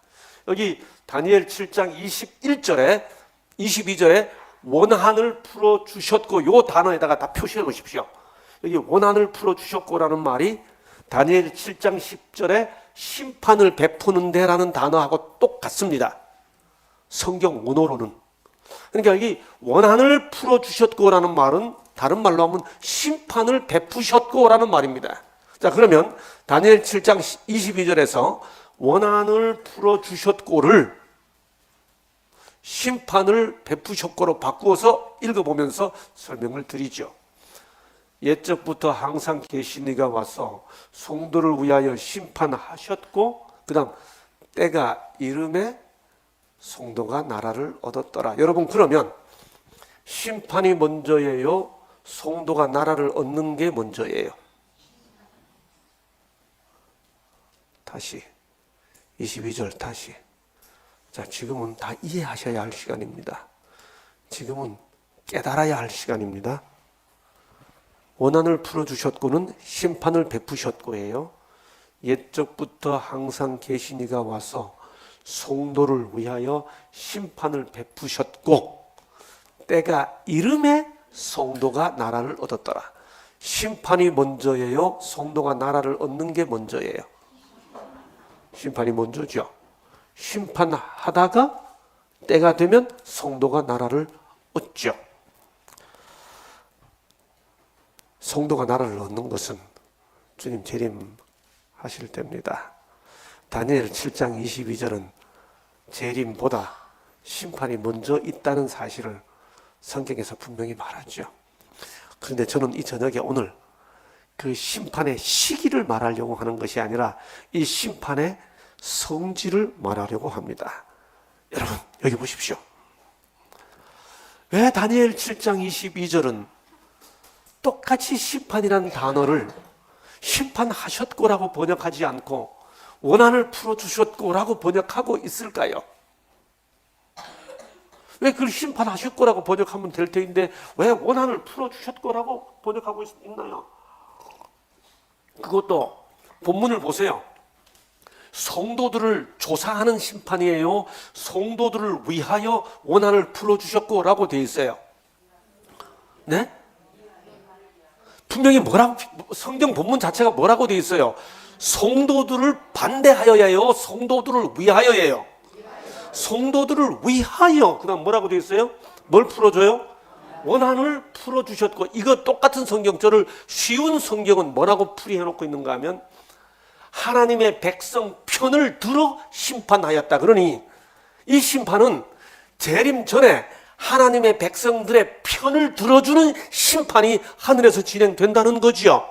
여기 다니엘 7장 21절에 22절에 원한을 풀어주셨고, 요 단어에다가 다 표시해 보십시오. 여기 원한을 풀어주셨고라는 말이 다니엘 7장 10절에 심판을 베푸는 데라는 단어하고 똑같습니다. 성경 원어로는. 그러니까 여기 원한을 풀어주셨고라는 말은 다른 말로 하면 심판을 베푸셨고라는 말입니다. 자, 그러면 다니엘 7장 22절에서 원한을 풀어주셨고를 심판을 베푸셨고로 바꾸어서 읽어보면서 설명을 드리죠. 옛적부터 항상 계신 이가 와서 성도를 위하여 심판하셨고, 그 다음 때가 이름에 성도가 나라를 얻었더라. 여러분, 그러면 심판이 먼저예요? 성도가 나라를 얻는 게 먼저예요? 다시 22절 다시. 자, 지금은 다 이해하셔야 할 시간입니다. 지금은 깨달아야 할 시간입니다. 원한을 풀어주셨고는 심판을 베푸셨고예요. 옛적부터 항상 계신 이가 와서 성도를 위하여 심판을 베푸셨고 때가 이름에 성도가 나라를 얻었더라. 심판이 먼저예요? 성도가 나라를 얻는 게 먼저예요? 심판이 먼저죠. 심판하다가 때가 되면 성도가 나라를 얻죠. 성도가 나라를 얻는 것은 주님 재림하실 때입니다. 다니엘 7장 22절은 재림보다 심판이 먼저 있다는 사실을 성경에서 분명히 말하죠. 그런데 저는 이 저녁에 오늘 그 심판의 시기를 말하려고 하는 것이 아니라 이 심판의 성질을 말하려고 합니다. 여러분, 여기 보십시오. 왜 다니엘 7장 22절은 똑같이 심판이라는 단어를 심판하셨고라고 번역하지 않고 원한을 풀어주셨고라고 번역하고 있을까요? 왜 그걸 심판하셨고라고 번역하면 될 텐데 왜 원한을 풀어주셨고라고 번역하고 있나요? 그것도 본문을 보세요. 성도들을 조사하는 심판이에요? 성도들을 위하여 원한을 풀어주셨고라고 되어 있어요. 네? 분명히 뭐라고, 성경 본문 자체가 뭐라고 되어 있어요? 성도들을 반대하여야요? 성도들을 위하여예요? 성도들을 위하여. 그 다음 뭐라고 되어 있어요? 뭘 풀어줘요? 원한을 풀어주셨고. 이거 똑같은 성경절을 쉬운 성경은 뭐라고 풀이해놓고 있는가 하면 하나님의 백성 편을 들어 심판하였다. 그러니 이 심판은 재림 전에 하나님의 백성들의 편을 들어주는 심판이 하늘에서 진행된다는 거지요.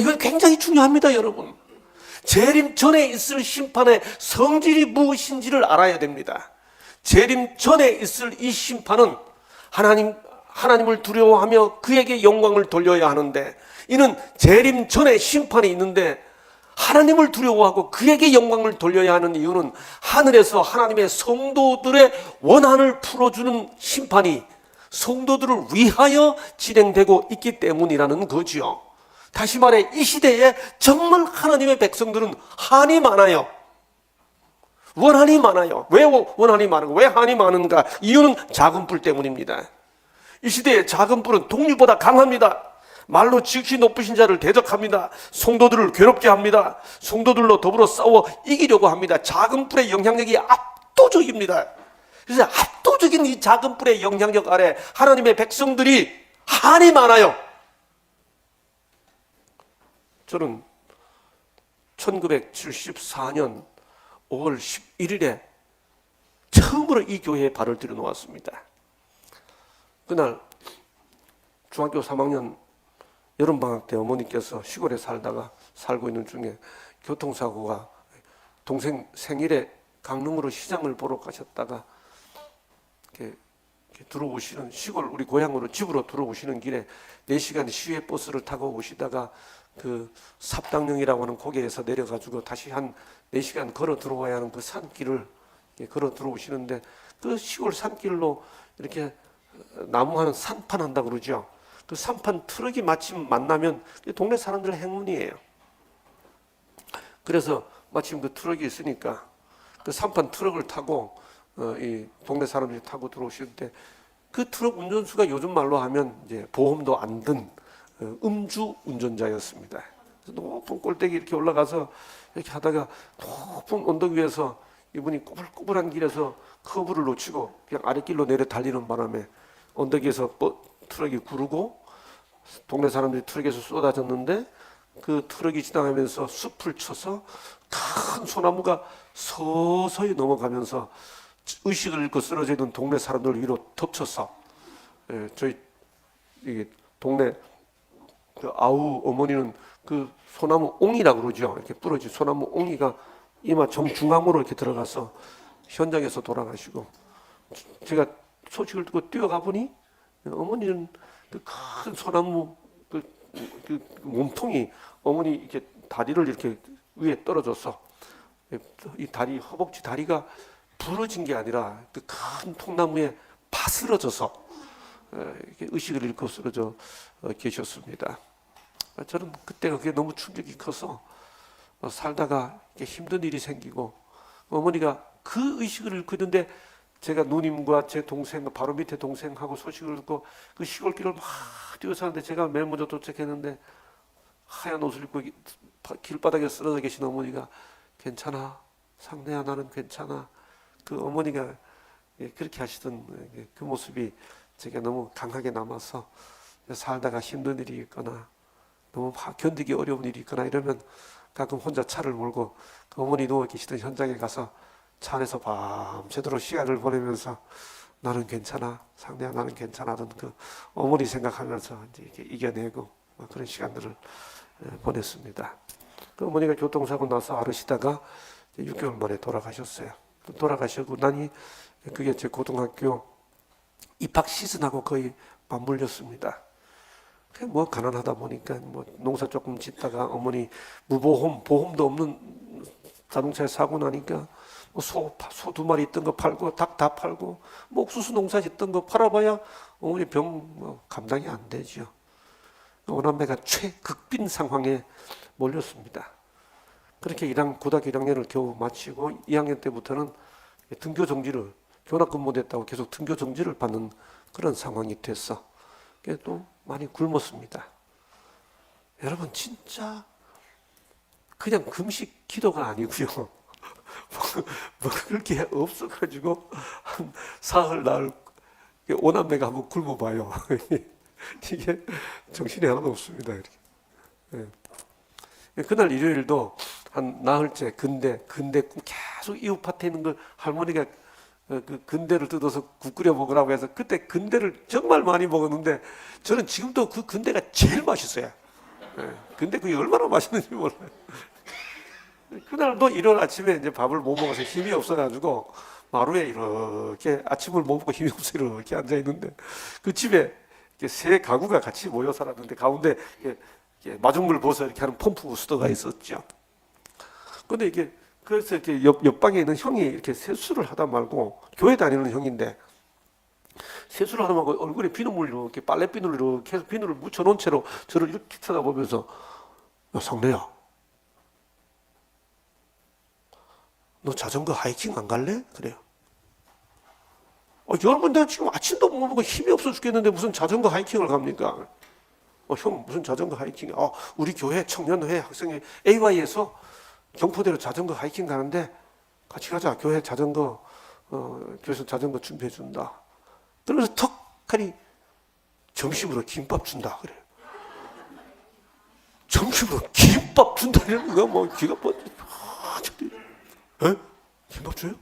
이건 굉장히 중요합니다, 여러분. 재림 전에 있을 심판의 성질이 무엇인지를 알아야 됩니다. 재림 전에 있을 이 심판은 하나님을 두려워하며 그에게 영광을 돌려야 하는데, 이는 재림 전에 심판이 있는데 하나님을 두려워하고 그에게 영광을 돌려야 하는 이유는 하늘에서 하나님의 성도들의 원한을 풀어주는 심판이 성도들을 위하여 진행되고 있기 때문이라는 거지요. 다시 말해, 이 시대에 정말 하나님의 백성들은 한이 많아요. 원한이 많아요. 왜 원한이 많은가? 왜 한이 많은가? 이유는 작은 뿔 때문입니다. 이 시대에 작은 뿔은 독립보다 강합니다. 말로 지극히 높으신 자를 대적합니다. 성도들을 괴롭게 합니다. 성도들로 더불어 싸워 이기려고 합니다. 작은 뿔의 영향력이 압도적입니다. 그래서 압도적인 이 작은 뿔의 영향력 아래 하나님의 백성들이 한이 많아요. 저는 1974년 5월 11일에 처음으로 이 교회에 발을 들여놓았습니다. 그날 중학교 3학년 여름방학 때 어머니께서 시골에 살고 있는 중에 교통사고가, 동생 생일에 강릉으로 시장을 보러 가셨다가 이렇게 들어오시는, 시골 우리 고향으로 집으로 들어오시는 길에 4시간 시외 버스를 타고 오시다가 그 삽당령이라고 하는 고개에서 내려가지고 다시 한 4시간 걸어 들어와야 하는 그 산길을 걸어 들어오시는데, 그 시골 산길로 이렇게 나무하는 산판 한다고 그러죠. 그 산판 트럭이 마침 만나면 동네 사람들 행운이에요. 그래서 마침 그 트럭이 있으니까 그 산판 트럭을 타고 이 동네 사람들이 타고 들어오시는데, 그 트럭 운전수가 요즘 말로 하면 이제 보험도 안 든 음주 운전자였습니다. 높은 꼭대기 이렇게 올라가서 이렇게 하다가 높은 언덕 위에서 이분이 꼬불꼬불한 길에서 커브를 놓치고 그냥 아랫길로 내려 달리는 바람에 언덕에서 트럭이 구르고 동네 사람들이 트럭에서 쏟아졌는데, 그 트럭이 지나가면서 숲을 쳐서 큰 소나무가 서서히 넘어가면서 의식을 잃고 쓰러져 있는 동네 사람들 위로 덮쳐서, 저희 동네 그 아우 어머니는 그 소나무 옹이라고 그러죠. 이렇게 부러진 소나무 옹이가 이마 정중앙으로 이렇게 들어가서 현장에서 돌아가시고, 제가 소식을 듣고 뛰어가 보니 어머니는 그 큰 소나무 그 몸통이 어머니 이렇게 다리를 이렇게 위에 떨어져서 이 다리, 허벅지 다리가 부러진 게 아니라 그 큰 통나무에 파스러져서 이렇게 의식을 잃고 쓰러져 계셨습니다. 저는 그때가 그게 너무 충격이 커서 살다가 힘든 일이 생기고, 어머니가 그 의식을 잃고 있는데 제가 누님과 제 동생, 바로 밑에 동생하고 소식을 듣고 그 시골길을 막 뛰어서 하는데, 제가 맨 먼저 도착했는데 하얀 옷을 입고 길바닥에 쓰러져 계신 어머니가 괜찮아, 상대야, 나는 괜찮아. 그 어머니가 그렇게 하시던 그 모습이 제가 너무 강하게 남아서, 살다가 힘든 일이 있거나 너무 견디기 어려운 일이 있거나 이러면 가끔 혼자 차를 몰고 그 어머니 누워 계시던 현장에 가서 차 안에서 밤새도록 시간을 보내면서 나는 괜찮아, 상대야 나는 괜찮아던 그 어머니 생각하면서 이제 이렇게 이겨내고 그런 시간들을 보냈습니다. 그 어머니가 교통사고 나서 앓으시다가 6개월 만에 돌아가셨어요. 돌아가시고 나니 그게 제 고등학교 입학 시즌하고 거의 맞물렸습니다. 뭐 가난하다 보니까 뭐 농사 조금 짓다가 어머니 무보험, 보험도 없는 자동차에 사고 나니까 뭐 소 2마리 있던 거 팔고 닭 다 팔고 뭐 옥수수 농사 짓던 거 팔아봐야 어머니 병 감당이 안 되죠. 오남매가 최극빈 상황에 몰렸습니다. 그렇게 고등학교 1학년을 겨우 마치고 2학년 때부터는 등교 정지를, 견학 근무됐다고 계속 등교 정지를 받는 그런 상황이 됐어. 또 많이 굶었습니다. 여러분, 진짜 그냥 금식 기도가 아니고요. 먹을 게 없어가지고 한 사흘 나흘 오남매가 한번 굶어봐요. 이게 정신이 하나도 없습니다. 이렇게. 그날 일요일도 한 나흘째 근데 계속 이웃 밭에 있는 걸 할머니가 그 근대를 뜯어서 국 끓여 먹으라고 해서 그때 근대를 정말 많이 먹었는데 저는 지금도 그 근대가 제일 맛있어요. 근데 그게 얼마나 맛있는지 몰라요. 그날도 일요일 아침에 이제 밥을 못 먹어서 힘이 없어가지고 마루에 이렇게 아침을 못 먹고 힘이 없어 이렇게 앉아 있는데 그 집에 세 가구가 같이 모여 살았는데 가운데 이렇게 마중물 벗어 이렇게 하는 펌프 부스터가 있었죠. 근데 이게 그래서 이렇게 옆방에 있는 형이 이렇게 세수를 하다 말고 교회 다니는 형인데 세수를 하다 말고 얼굴에 비눗물 이렇게 빨래 비누로 이렇게 해서 비누를 묻혀놓은 채로 저를 이렇게 쳐다보면서 야 성래야 너 자전거 하이킹 안 갈래? 그래요. 여러분 내가 지금 아침도 못 먹고 힘이 없어 죽겠는데 무슨 자전거 하이킹을 갑니까? 형 무슨 자전거 하이킹? 우리 교회 청년회 학생회 AY에서 경포대로 자전거 하이킹 가는데 같이 가자. 교회 자전거 교회에서 자전거 준비해 준다. 그러면서 턱하니 점심으로 김밥 준다 그래요. 점심으로 김밥 준다는 거 뭐 기가 뻗. 김밥 줘요?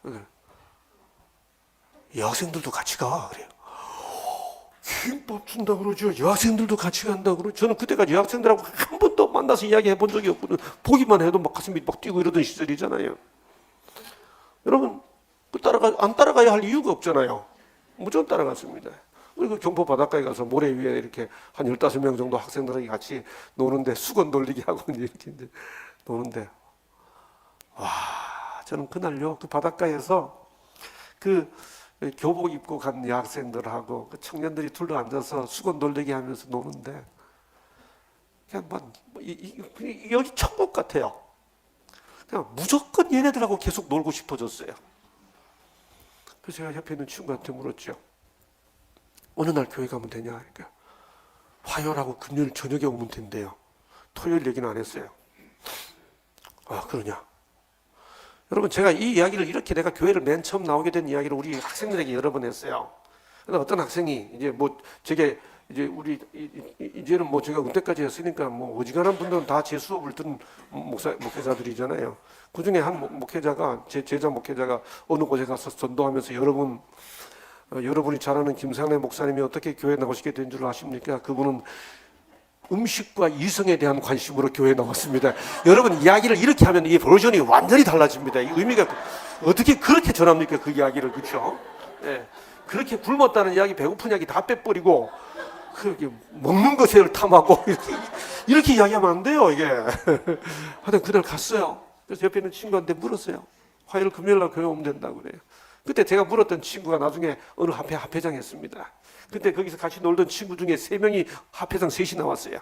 네. 여학생들도 같이 가 그래요. 김밥 준다 그러죠. 여학생들도 같이 간다 그러죠. 저는 그때까지 여학생들하고 한 번도 만나서 이야기해 본 적이 없거든요. 보기만 해도 막 가슴이 막 뛰고 이러던 시절이잖아요. 여러분 안 따라가야 할 이유가 없잖아요. 무조건 따라갔습니다. 그리고 경포 바닷가에 가서 모래 위에 이렇게 한 15명 정도 학생들이 같이 노는데 수건 돌리기 하고 이렇게 이제 노는데 저는 그날요 그 바닷가에서 그 교복 입고 간 여학생들하고 그 청년들이 둘러 앉아서 수건 돌리기 하면서 노는데 그냥 여기 천국 같아요. 그냥 무조건 얘네들하고 계속 놀고 싶어졌어요. 그래서 제가 옆에 있는 친구한테 물었죠. 어느 날 교회 가면 되냐? 그러니까 화요일하고 금요일 저녁에 오면 된대요. 토요일 얘기는 안 했어요. 그러냐? 여러분 제가 이 이야기를 이렇게 내가 교회를 맨 처음 나오게 된 이야기를 우리 학생들에게 여러 번 했어요. 근데 어떤 학생이 이제 뭐 제게 이제 우리 이제는 뭐 제가 은퇴까지 했으니까 뭐 어지간한 분들은 다 제 수업을 듣는 목회자들이잖아요. 그 중에 한 목회자가 제 제자 목회자가 어느 곳에 가서 전도하면서 여러분이 잘 아는 김상래 목사님이 어떻게 교회 나오시게 된 줄 아십니까? 그분은 음식과 이성에 대한 관심으로 교회에 나왔습니다. 여러분 이야기를 이렇게 하면 이 버전이 완전히 달라집니다. 이 의미가 어떻게 그렇게 전합니까? 그 이야기를 그렇죠? 예, 그렇게 굶었다는 이야기, 배고픈 이야기 다 빼버리고 그렇게 먹는 것을 탐하고 이렇게 이야기하면 안 돼요. 이게 하여튼 그날 갔어요. 그래서 옆에 있는 친구한테 물었어요. 화요일 금요일 날 교회 오면 된다고 그래요. 그때 제가 물었던 친구가 나중에 어느 합회장 했습니다. 그때 거기서 같이 놀던 친구 중에 3명이 합회장 셋이 나왔어요.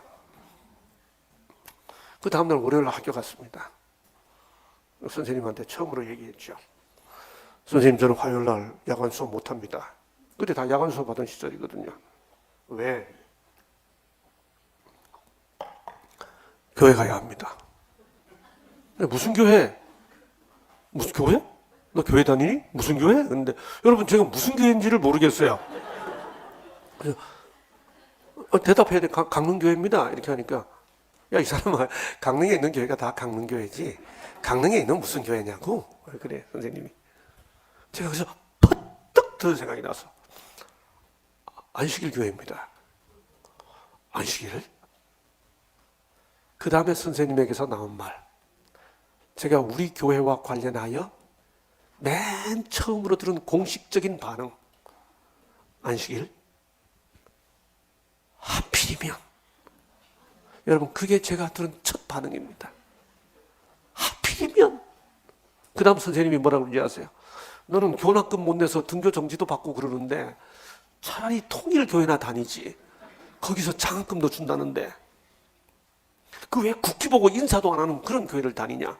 그 다음날 월요일 날 학교 갔습니다. 선생님한테 처음으로 얘기했죠. 선생님 저는 화요일 날 야간 수업 못합니다. 그때 다 야간 수업 하던 시절이거든요. 왜? 교회 가야 합니다. 무슨 교회? 무슨 교회? 너 교회 다니니? 무슨 교회? 근데 여러분 제가 무슨 교회인지를 모르겠어요. 그래서 대답해야 돼. 강릉교회입니다. 이렇게 하니까 야 이 사람아 강릉에 있는 교회가 다 강릉교회지 강릉에 있는 무슨 교회냐고. 그래 선생님이. 제가 그래서 퍼뜩 든 생각이 나서 안식일 교회입니다. 안식일? 그 다음에 선생님에게서 나온 말. 제가 우리 교회와 관련하여 맨 처음으로 들은 공식적인 반응. 안식일? 하필이면. 여러분 그게 제가 들은 첫 반응입니다. 하필이면. 그 다음 선생님이 뭐라고 그러는지 아세요? 너는 교납금 못 내서 등교 정지도 받고 그러는데 차라리 통일교회나 다니지. 거기서 장학금도 준다는데 그 왜 국기 보고 인사도 안 하는 그런 교회를 다니냐.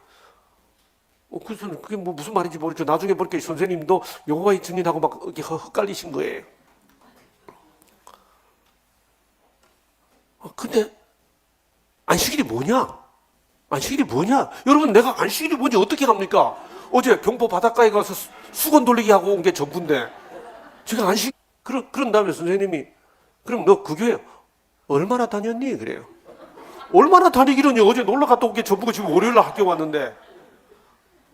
그래서 그게 뭐 무슨 말인지 모르죠. 나중에 보니까 선생님도 여호와의 증인하고 막 이렇게 헷갈리신 거예요. 근데 안식일이 뭐냐? 안식일이 뭐냐? 여러분 내가 안식일이 뭔지 어떻게 합니까? 어제 경포 바닷가에 가서 수건 돌리기 하고 온 게 전부인데 제가 안식 그런 다음에 선생님이 그럼 너 그 교회 얼마나 다녔니? 그래요. 얼마나 다니기로니 어제 놀러 갔다 온 게 전부고 지금 월요일 날 학교 왔는데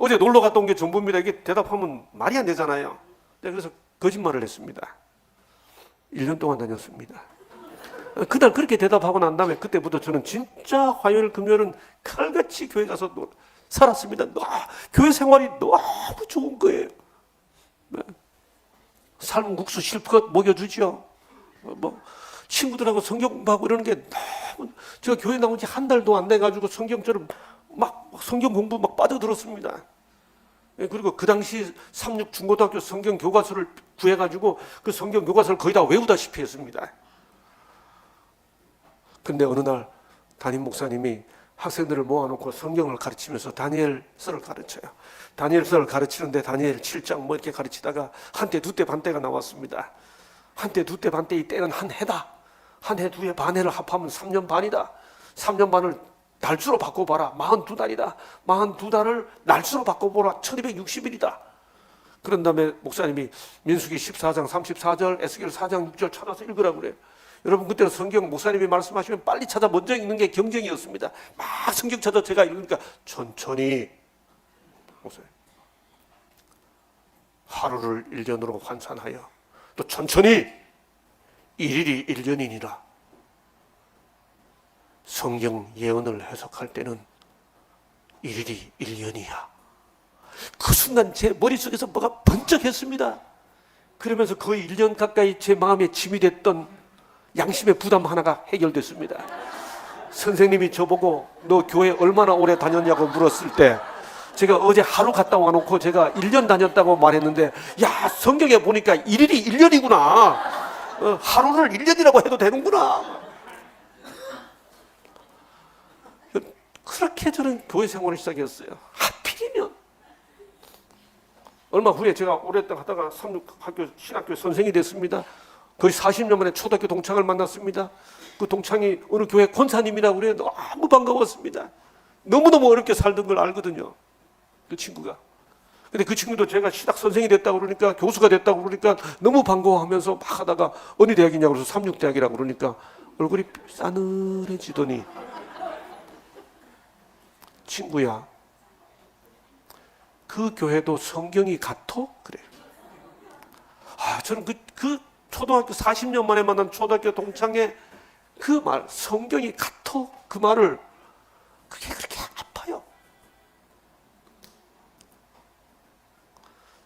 어제 놀러 갔다 온 게 전부입니다. 이게 대답하면 말이 안 되잖아요. 그래서 거짓말을 했습니다. 1년 동안 다녔습니다. 그날 그렇게 대답하고 난 다음에 그때부터 저는 진짜 화요일 금요일은 칼같이 교회 가서 살았습니다. 교회 생활이 너무 좋은 거예요. 삶은 국수 실컷 먹여주죠. 친구들하고 성경 공부하고 이러는 게 너무, 제가 교회 나온 지 한 달도 안 돼가지고 성경처럼 막 성경 공부 막 빠져들었습니다. 그리고 그 당시 36 중고등학교 성경 교과서를 구해가지고 그 성경 교과서를 거의 다 외우다시피 했습니다. 근데 어느 날 담임 목사님이 학생들을 모아놓고 성경을 가르치면서 다니엘서를 가르쳐요. 다니엘서를 가르치는데 다니엘 7장 뭐 이렇게 가르치다가 한때 두때 반때가 나왔습니다. 한때 두때 반때 이 때는 한 해다. 한 해 두 해 반 해를 합하면 3년 반이다. 3년 반을 날수로 바꿔봐라. 42달이다. 42달을 날수로 바꿔보라. 1260일이다. 그런 다음에 목사님이 민수기 14장 34절, 에스겔 4장 6절 찾아서 읽으라고 그래요. 여러분 그때는 성경 목사님이 말씀하시면 빨리 찾아 먼저 읽는 게 경쟁이었습니다. 막 성경 찾아 제가 읽으니까 천천히 목사님 하루를 1년으로 환산하여 또 천천히 일일이 1년이니라. 성경 예언을 해석할 때는 일일이 1년이야. 그 순간 제 머릿속에서 뭐가 번쩍했습니다. 그러면서 거의 1년 가까이 제 마음에 짐이 됐던 양심의 부담 하나가 해결됐습니다. 선생님이 저보고 너 교회 얼마나 오래 다녔냐고 물었을 때 제가 어제 하루 갔다 와놓고 제가 1년 다녔다고 말했는데 야 성경에 보니까 일일이 1년이구나. 하루를 1년이라고 해도 되는구나. 그렇게 저는 교회 생활을 시작했어요. 하필이면 얼마 후에 제가 오랫동안 하다가 삼육학교 신학교 선생이 됐습니다. 거의 40년 만에 초등학교 동창을 만났습니다. 그 동창이 어느 교회 권사님이라고 그래요. 너무 반가웠습니다. 너무너무 어렵게 살던 걸 알거든요. 그 친구가. 근데 그 친구도 제가 신학 선생이 됐다고 그러니까 교수가 됐다고 그러니까 너무 반가워하면서 막 하다가 어느 대학이냐고 그래서 삼육대학이라고 그러니까 얼굴이 싸늘해지더니 친구야 그 교회도 성경이 같어? 그래. 저는 그 초등학교 40년 만에 만난 초등학교 동창의 그 말, 성경이 같어? 그 말을 그게 그렇게 아파요.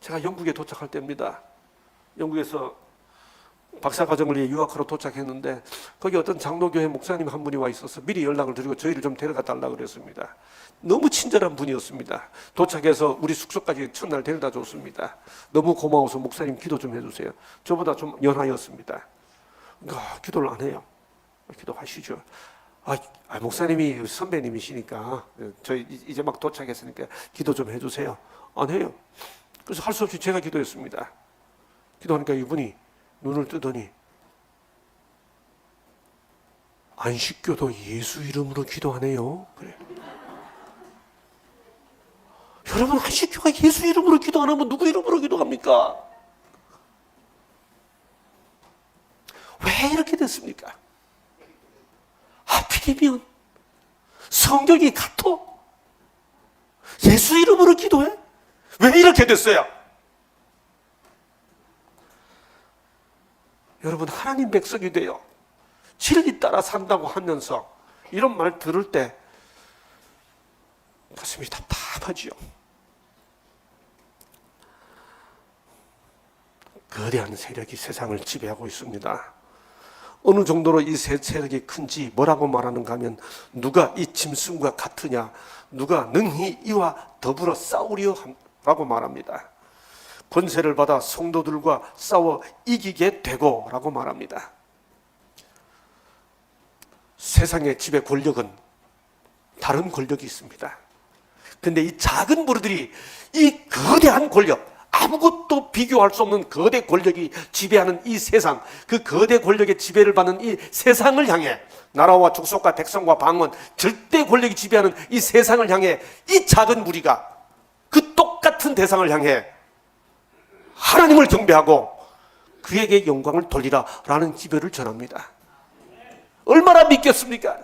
제가 영국에 도착할 때입니다. 영국에서 박사과정을 위해 유학하러 도착했는데 거기 어떤 장로교회 목사님 한 분이 와 있어서 미리 연락을 드리고 저희를 좀 데려가 달라고 그랬습니다. 너무 친절한 분이었습니다. 도착해서 우리 숙소까지 첫날 데려다 줬습니다. 너무 고마워서 목사님 기도 좀 해주세요. 저보다 좀 연하였습니다. 기도를 안 해요. 기도하시죠. 목사님이 선배님이시니까 저희 이제 막 도착했으니까 기도 좀 해주세요. 안 해요. 그래서 할 수 없이 제가 기도했습니다. 기도하니까 이분이 눈을 뜨더니 안식교도 예수 이름으로 기도하네요. 그래. 여러분 안식교가 예수 이름으로 기도 안 하면 누구 이름으로 기도합니까? 왜 이렇게 됐습니까? 하필이면 성경이 같아? 예수 이름으로 기도해? 왜 이렇게 됐어요? 여러분 하나님 백성이 돼요. 진리 따라 산다고 하면서 이런 말 들을 때 가슴이 답답하지요. 거대한 세력이 세상을 지배하고 있습니다. 어느 정도로 이 세력이 큰지 뭐라고 말하는가 하면 누가 이 짐승과 같으냐, 누가 능히 이와 더불어 싸우려 라고 말합니다. 권세를 받아 성도들과 싸워 이기게 되고 라고 말합니다. 세상의 지배 권력은 다른 권력이 있습니다. 근데 이 작은 무리들이 이 거대한 권력, 아무것도 비교할 수 없는 거대 권력이 지배하는 이 세상, 그 거대 권력의 지배를 받는 이 세상을 향해, 나라와 족속과 백성과 방언, 절대 권력이 지배하는 이 세상을 향해 이 작은 무리가 그 똑같은 대상을 향해 하나님을 경배하고 그에게 영광을 돌리라 라는 기별을 전합니다. 얼마나 믿겠습니까?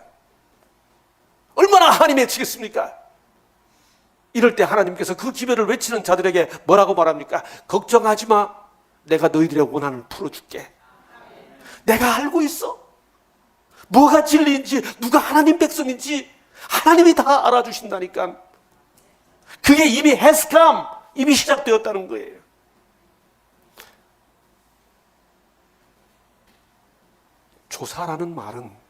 얼마나 하나님에 치겠습니까? 이럴 때 하나님께서 그 기별을 외치는 자들에게 뭐라고 말합니까? 걱정하지 마. 내가 너희들의 원한을 풀어줄게. 내가 알고 있어. 뭐가 진리인지, 누가 하나님 백성인지 하나님이 다 알아주신다니까. 그게 이미 has come, 이미 시작되었다는 거예요. 조사라는 말은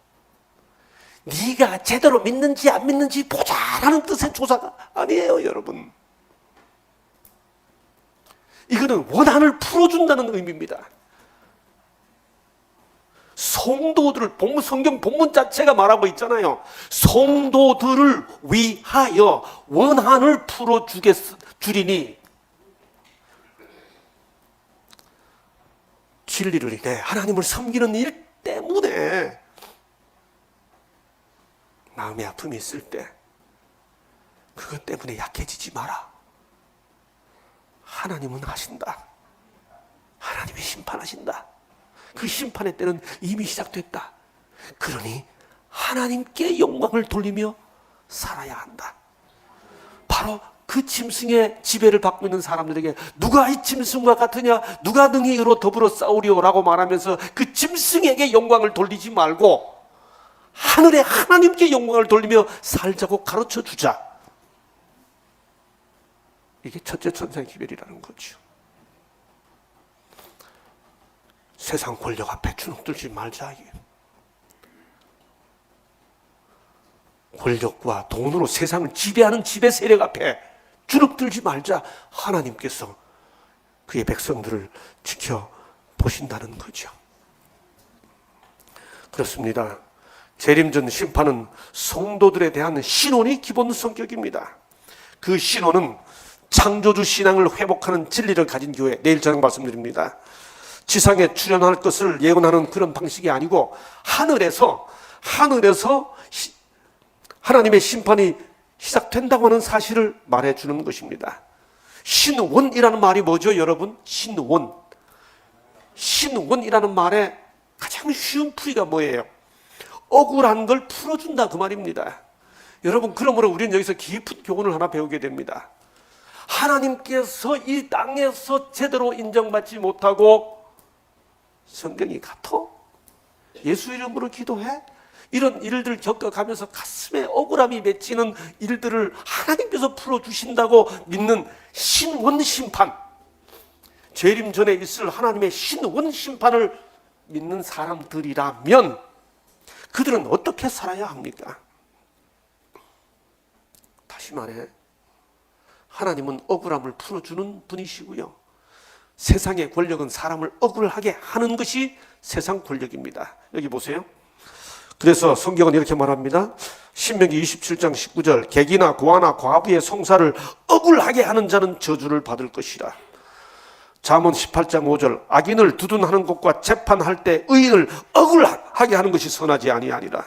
네가 제대로 믿는지 안 믿는지 보자라는 뜻의 조사가 아니에요, 여러분. 이거는 원한을 풀어준다는 의미입니다. 성도들을, 성경 본문 자체가 말하고 있잖아요. 성도들을 위하여 원한을 풀어주리니, 진리를 인해 하나님을 섬기는 일 때문에 마음의 아픔이 있을 때 그것 때문에 약해지지 마라. 하나님은 하신다. 하나님이 심판하신다. 그 심판의 때는 이미 시작됐다. 그러니 하나님께 영광을 돌리며 살아야 한다. 바로 그 짐승의 지배를 받고 있는 사람들에게 누가 이 짐승과 같으냐, 누가 능히 이로 더불어 싸우리오라고 말하면서 그 짐승에게 영광을 돌리지 말고 하늘의 하나님께 영광을 돌리며 살자고 가르쳐 주자. 이게 첫째 천사의 기별이라는 거죠. 세상 권력 앞에 주눅들지 말자. 권력과 돈으로 세상을 지배하는 지배 세력 앞에 주눅들지 말자. 하나님께서 그의 백성들을 지켜보신다는 거죠. 그렇습니다. 재림전 심판은 성도들에 대한 신원이 기본 성격입니다. 그 신원은 창조주 신앙을 회복하는 진리를 가진 교회, 내일 저녁 말씀드립니다. 지상에 출현할 것을 예언하는 그런 방식이 아니고 하늘에서 하나님의 심판이 시작된다고 하는 사실을 말해주는 것입니다. 신원이라는 말이 뭐죠, 여러분? 신원이라는 말의 가장 쉬운 풀이가 뭐예요? 억울한 걸 풀어준다, 그 말입니다. 여러분, 그러므로 우리는 여기서 깊은 교훈을 하나 배우게 됩니다. 하나님께서 이 땅에서 제대로 인정받지 못하고 성경이 같아? 예수 이름으로 기도해? 이런 일들 겪어가면서 가슴에 억울함이 맺히는 일들을 하나님께서 풀어주신다고 믿는 신원 심판, 재림 전에 있을 하나님의 신원 심판을 믿는 사람들이라면 그들은 어떻게 살아야 합니까? 다시 말해, 하나님은 억울함을 풀어주는 분이시고요, 세상의 권력은 사람을 억울하게 하는 것이 세상 권력입니다. 여기 보세요. 그래서 성경은 이렇게 말합니다. 신명기 27장 19절, 객이나 고아나 과부의 송사를 억울하게 하는 자는 저주를 받을 것이라. 잠언 18장 5절, 악인을 두둔하는 것과 재판할 때 의인을 억울하게 하는 것이 선하지 아니하니라.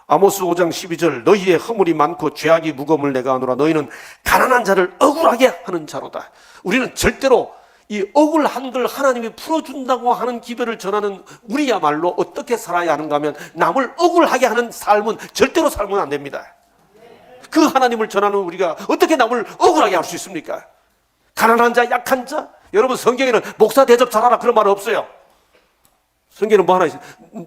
아모스 5장 12절, 너희의 허물이 많고 죄악이 무거움을 내가 하노라. 너희는 가난한 자를 억울하게 하는 자로다. 우리는 절대로 이 억울한 걸 하나님이 풀어준다고 하는 기별을 전하는 우리야말로 어떻게 살아야 하는가 하면 남을 억울하게 하는 삶은 절대로 살면 안 됩니다. 그 하나님을 전하는 우리가 어떻게 남을 억울하게 할 수 있습니까? 가난한 자, 약한 자. 여러분, 성경에는 목사 대접 잘하라 그런 말 없어요. 성경에는 뭐 하나 있어요?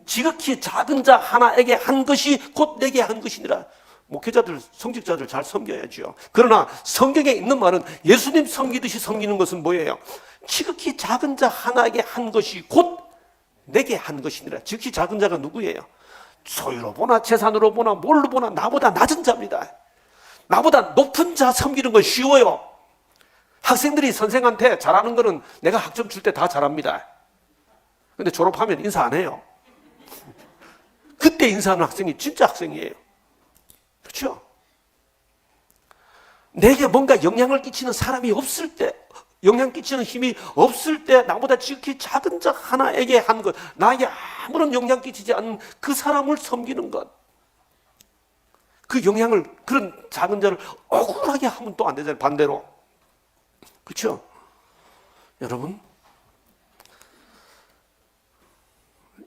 지극히 작은 자 하나에게 한 것이 곧 내게 한 것이니라. 목회자들, 성직자들 잘 섬겨야죠. 그러나 성경에 있는 말은 예수님 섬기듯이 섬기는 것은 뭐예요? 지극히 작은 자 하나에게 한 것이 곧 내게 한 것이니라. 지극히 작은 자가 누구예요? 소유로 보나 재산으로 보나 뭘로 보나 나보다 낮은 자입니다. 나보다 높은 자 섬기는 건 쉬워요. 학생들이 선생한테 잘하는 거는 내가 학점 줄 때 다 잘합니다. 근데 졸업하면 인사 안 해요. 그때 인사하는 학생이 진짜 학생이에요. 그렇죠? 내게 뭔가 영향을 끼치는 사람이 없을 때, 영향 끼치는 힘이 없을 때 나보다 지극히 작은 자 하나에게 한 것, 나에게 아무런 영향 끼치지 않는 그 사람을 섬기는 것, 그 영향을, 그런 작은 자를 억울하게 하면 또 안 되잖아요. 반대로. 그렇죠? 여러분,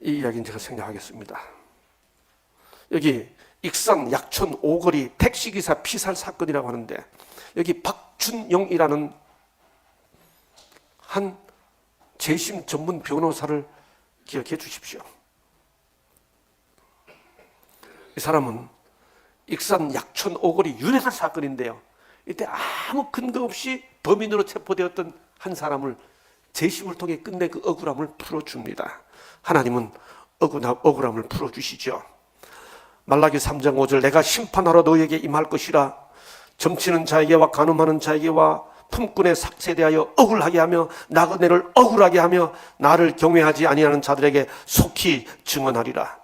이 이야기는 제가 생략하겠습니다. 여기 익산 약촌 오거리 택시기사 피살 사건이라고 하는데, 여기 박준영이라는 한 재심 전문 변호사를 기억해 주십시오. 이 사람은 익산 약촌 오거리 유례사 사건인데요, 이때 아무 근거 없이 범인으로 체포되었던 한 사람을 재심을 통해 끝내 그 억울함을 풀어줍니다. 하나님은 억울함을 풀어주시죠. 말라기 3장 5절, 내가 심판하러 너에게 임할 것이라. 점치는 자에게와 간음하는 자에게와 품꾼의 삭세에 대하여 억울하게 하며 나그네를 억울하게 하며 나를 경외하지 아니하는 자들에게 속히 증언하리라.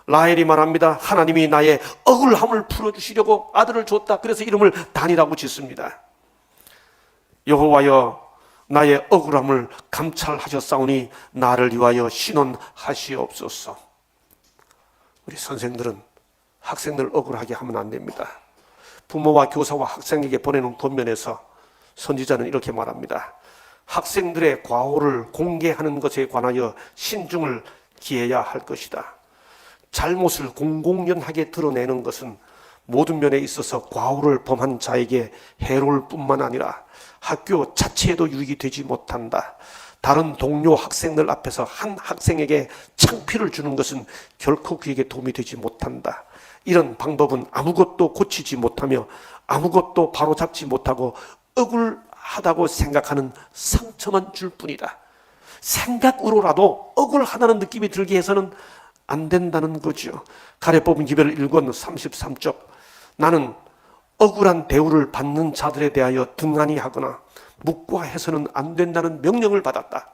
라헬이 말합니다. 하나님이 나의 억울함을 풀어주시려고 아들을 줬다. 그래서 이름을 단이라고 짓습니다. 여호와여, 나의 억울함을 감찰하셨사오니 나를 위하여 신원하시옵소서. 우리 선생들은 학생들 억울하게 하면 안 됩니다. 부모와 교사와 학생에게 보내는 권면에서 선지자는 이렇게 말합니다. 학생들의 과오를 공개하는 것에 관하여 신중을 기해야 할 것이다. 잘못을 공공연하게 드러내는 것은 모든 면에 있어서 과오를 범한 자에게 해로울 뿐만 아니라 학교 자체에도 유익이 되지 못한다. 다른 동료 학생들 앞에서 한 학생에게 창피를 주는 것은 결코 그에게 도움이 되지 못한다. 이런 방법은 아무것도 고치지 못하며 아무것도 바로잡지 못하고 억울하다고 생각하는 상처만 줄 뿐이다. 생각으로라도 억울하다는 느낌이 들게 해서는 안 된다는 거죠. 가래 뽑은 기별 1권 33쪽, 나는 억울한 대우를 받는 자들에 대하여 등한히 하거나 묵과해서는 안 된다는 명령을 받았다.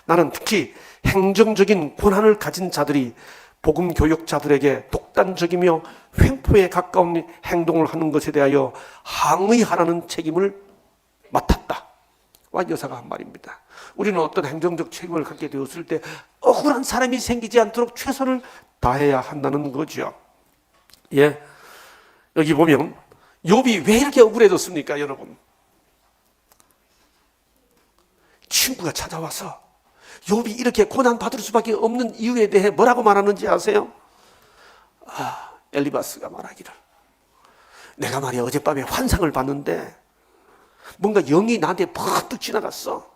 나는 특히 행정적인 권한을 가진 자들이 복음 교역자들에게 독단적이며 횡포에 가까운 행동을 하는 것에 대하여 항의하라는 책임을 맡았다. 와 여사가 한 말입니다. 우리는 어떤 행정적 책임을 갖게 되었을 때 억울한 사람이 생기지 않도록 최선을 다해야 한다는 거죠. 예, 여기 보면 욥이 왜 이렇게 억울해졌습니까, 여러분? 친구가 찾아와서 욥이 이렇게 고난받을 수밖에 없는 이유에 대해 뭐라고 말하는지 아세요? 엘리바스가 말하기를, 내가 말이야 어젯밤에 환상을 봤는데 뭔가 영이 나한테 퍽뜩 지나갔어.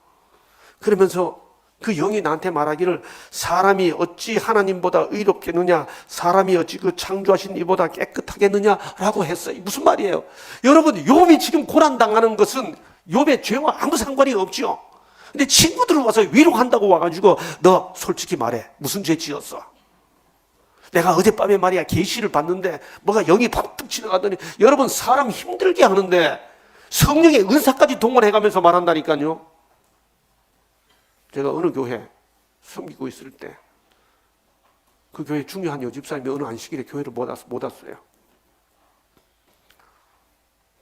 그러면서 그 영이 나한테 말하기를, 사람이 어찌 하나님보다 의롭겠느냐, 사람이 어찌 그 창조하신 이보다 깨끗하겠느냐라고 했어요. 무슨 말이에요? 여러분, 욥이 지금 고난당하는 것은 욥의 죄와 아무 상관이 없죠. 근데 친구들 와서 위로한다고 와가지고, 너 솔직히 말해, 무슨 죄 지었어? 내가 어젯밤에 말이야 계시를 봤는데 뭐가 영이 팍 지나가더니. 여러분, 사람 힘들게 하는데 성령의 은사까지 동원해가면서 말한다니까요. 제가 어느 교회 섬기고 있을 때 그 교회 중요한 여집사님이 어느 안식일에 교회를 못 왔어요.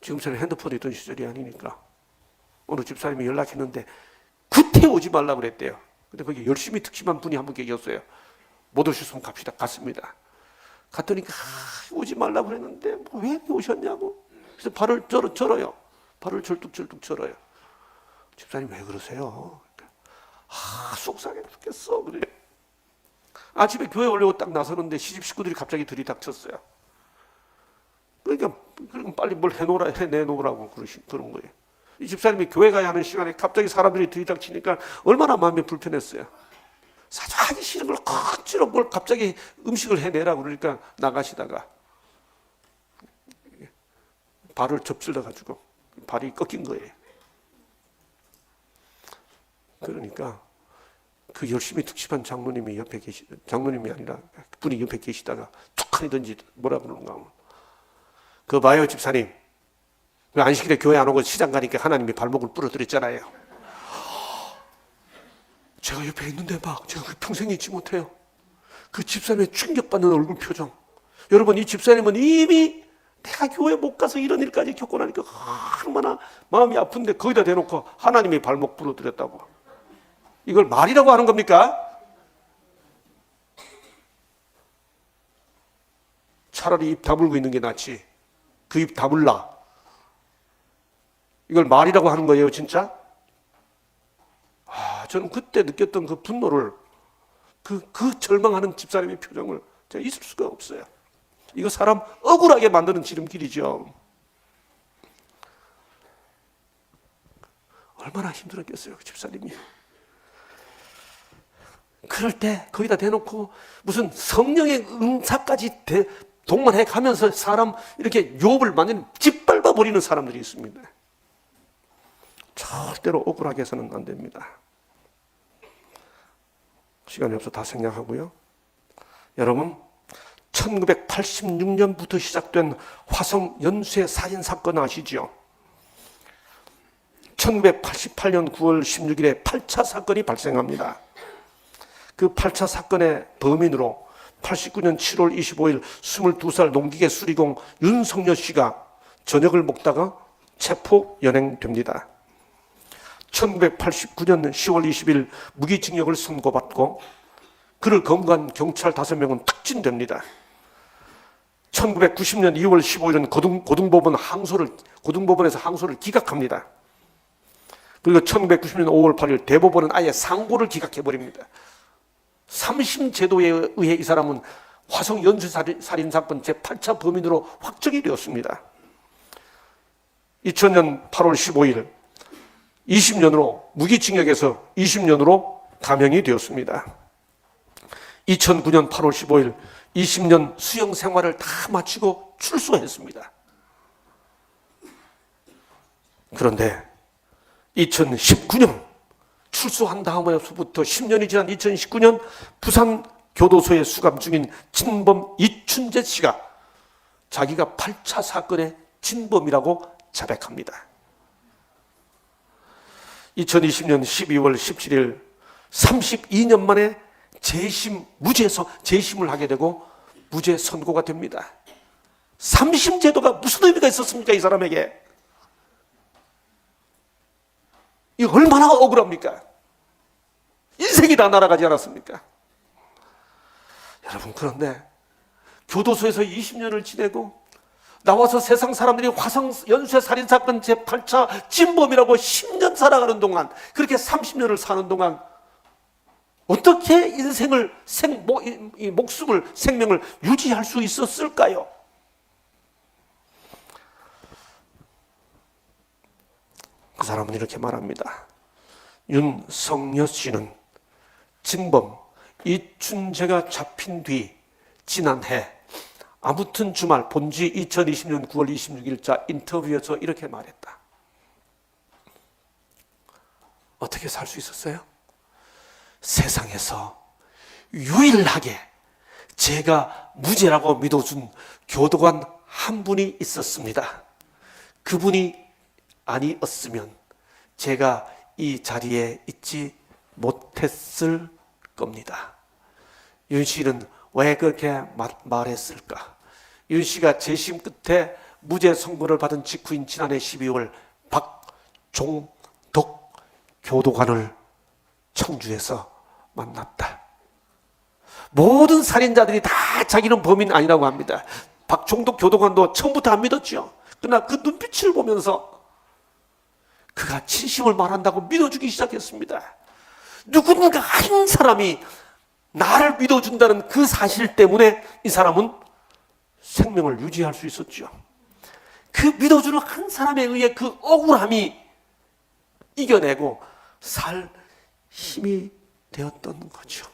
지금처럼 핸드폰이 있던 시절이 아니니까 어느 집사님이 연락했는데 구태 오지 말라고 그랬대요. 근데 거기 열심히 특심한 분이 한 분 계셨어요. 못 오셨으면 갑시다. 갔습니다. 갔더니 오지 말라고 그랬는데 왜 오셨냐고. 그래서 발을 절어요. 발을 절뚝절뚝 절어요. 집사님 왜 그러세요? 속상해 죽겠어. 그래. 아침에 교회 올려고 딱 나서는데 시집 식구들이 갑자기 들이닥쳤어요. 그러니까 빨리 뭘 해내놓으라고 그런 거예요. 이 집사님이 교회 가야 하는 시간에 갑자기 사람들이 들이닥치니까 얼마나 마음이 불편했어요. 사실 하기 싫은 걸 억지로 뭘 갑자기 음식을 해내라고 그러니까 나가시다가 발을 접질러가지고 발이 꺾인 거예요. 그러니까 그 열심히 특집한 장로님이 장로님이 아니라 분이 옆에 계시다가 툭하니 던지 뭐라 그러는가 하면, 그거 봐요 집사님, 왜 안식일에 교회 안 오고 시장 가니까 하나님이 발목을 부러뜨렸잖아요. 제가 옆에 있는데 막 제가 평생 잊지 못해요. 그 집사님의 충격받는 얼굴 표정. 여러분, 이 집사님은 이미 내가 교회 못 가서 이런 일까지 겪고 나니까 얼마나 마음이 아픈데 거기다 대놓고 하나님이 발목 부러뜨렸다고. 이걸 말이라고 하는 겁니까? 차라리 입 다물고 있는 게 낫지. 그 입 다물라. 이걸 말이라고 하는 거예요, 진짜? 저는 그때 느꼈던 그 분노를, 그 절망하는 집사님의 표정을 제가 잊을 수가 없어요. 이거 사람 억울하게 만드는 지름길이죠. 얼마나 힘들었겠어요, 그 집사님이. 그럴 때 거기다 대놓고 무슨 성령의 은사까지 동반해 가면서 사람 이렇게 유업을 완전히 짓밟아 버리는 사람들이 있습니다. 절대로 억울하게 해서는 안 됩니다. 시간이 없어 다 생략하고요. 여러분, 1986년부터 시작된 화성 연쇄 살인 사건 아시죠? 1988년 9월 16일에 8차 사건이 발생합니다. 그 8차 사건의 범인으로 89년 7월 25일 22살 농기계 수리공 윤석열 씨가 저녁을 먹다가 체포 연행됩니다. 1989년 10월 20일 무기징역을 선고받고 그를 검거한 경찰 5명은 특진됩니다. 1990년 2월 15일은 고등법원에서 항소를 기각합니다. 그리고 1990년 5월 8일 대법원은 아예 상고를 기각해버립니다. 3심 제도에 의해 이 사람은 화성 연쇄살인 사건 제8차 범인으로 확정이 되었습니다. 2000년 8월 15일 20년으로 무기징역에서 20년으로 감형이 되었습니다. 2009년 8월 15일 20년 수용 생활을 다 마치고 출소했습니다. 그런데 2019년 출소한 다음에서부터 10년이 지난 2019년 부산 교도소에 수감 중인 진범 이춘재 씨가 자기가 8차 사건의 진범이라고 자백합니다. 2020년 12월 17일 32년 만에 무죄에서 재심을 하게 되고 무죄 선고가 됩니다. 3심 제도가 무슨 의미가 있었습니까, 이 사람에게? 이 얼마나 억울합니까? 인생이 다 날아가지 않았습니까? 여러분, 그런데 교도소에서 20년을 지내고 나와서 세상 사람들이 화성 연쇄 살인 사건 제8차 진범이라고 10년 살아가는 동안, 그렇게 30년을 사는 동안 어떻게 인생을 목숨을 생명을 유지할 수 있었을까요? 그 사람은 이렇게 말합니다. 윤석열 씨는 진범 이춘재가 잡힌 뒤 지난해 아무튼 주말 본지 2020년 9월 26일자 인터뷰에서 이렇게 말했다. 어떻게 살 수 있었어요? 세상에서 유일하게 제가 무죄라고 믿어준 교도관 한 분이 있었습니다. 그분이 아니었으면 제가 이 자리에 있지 못했을 겁니다. 윤 씨는 왜 그렇게 말했을까? 윤 씨가 재심 끝에 무죄 선고를 받은 직후인 지난해 12월 박종덕 교도관을 청주에서 만났다. 모든 살인자들이 다 자기는 범인 아니라고 합니다. 박종덕 교도관도 처음부터 안 믿었죠. 그러나 그 눈빛을 보면서 그가 진심을 말한다고 믿어주기 시작했습니다. 누군가 한 사람이 나를 믿어준다는 그 사실 때문에 이 사람은 생명을 유지할 수 있었죠. 그 믿어주는 한 사람에 의해 그 억울함이 이겨내고 살 힘이 되었던 거죠.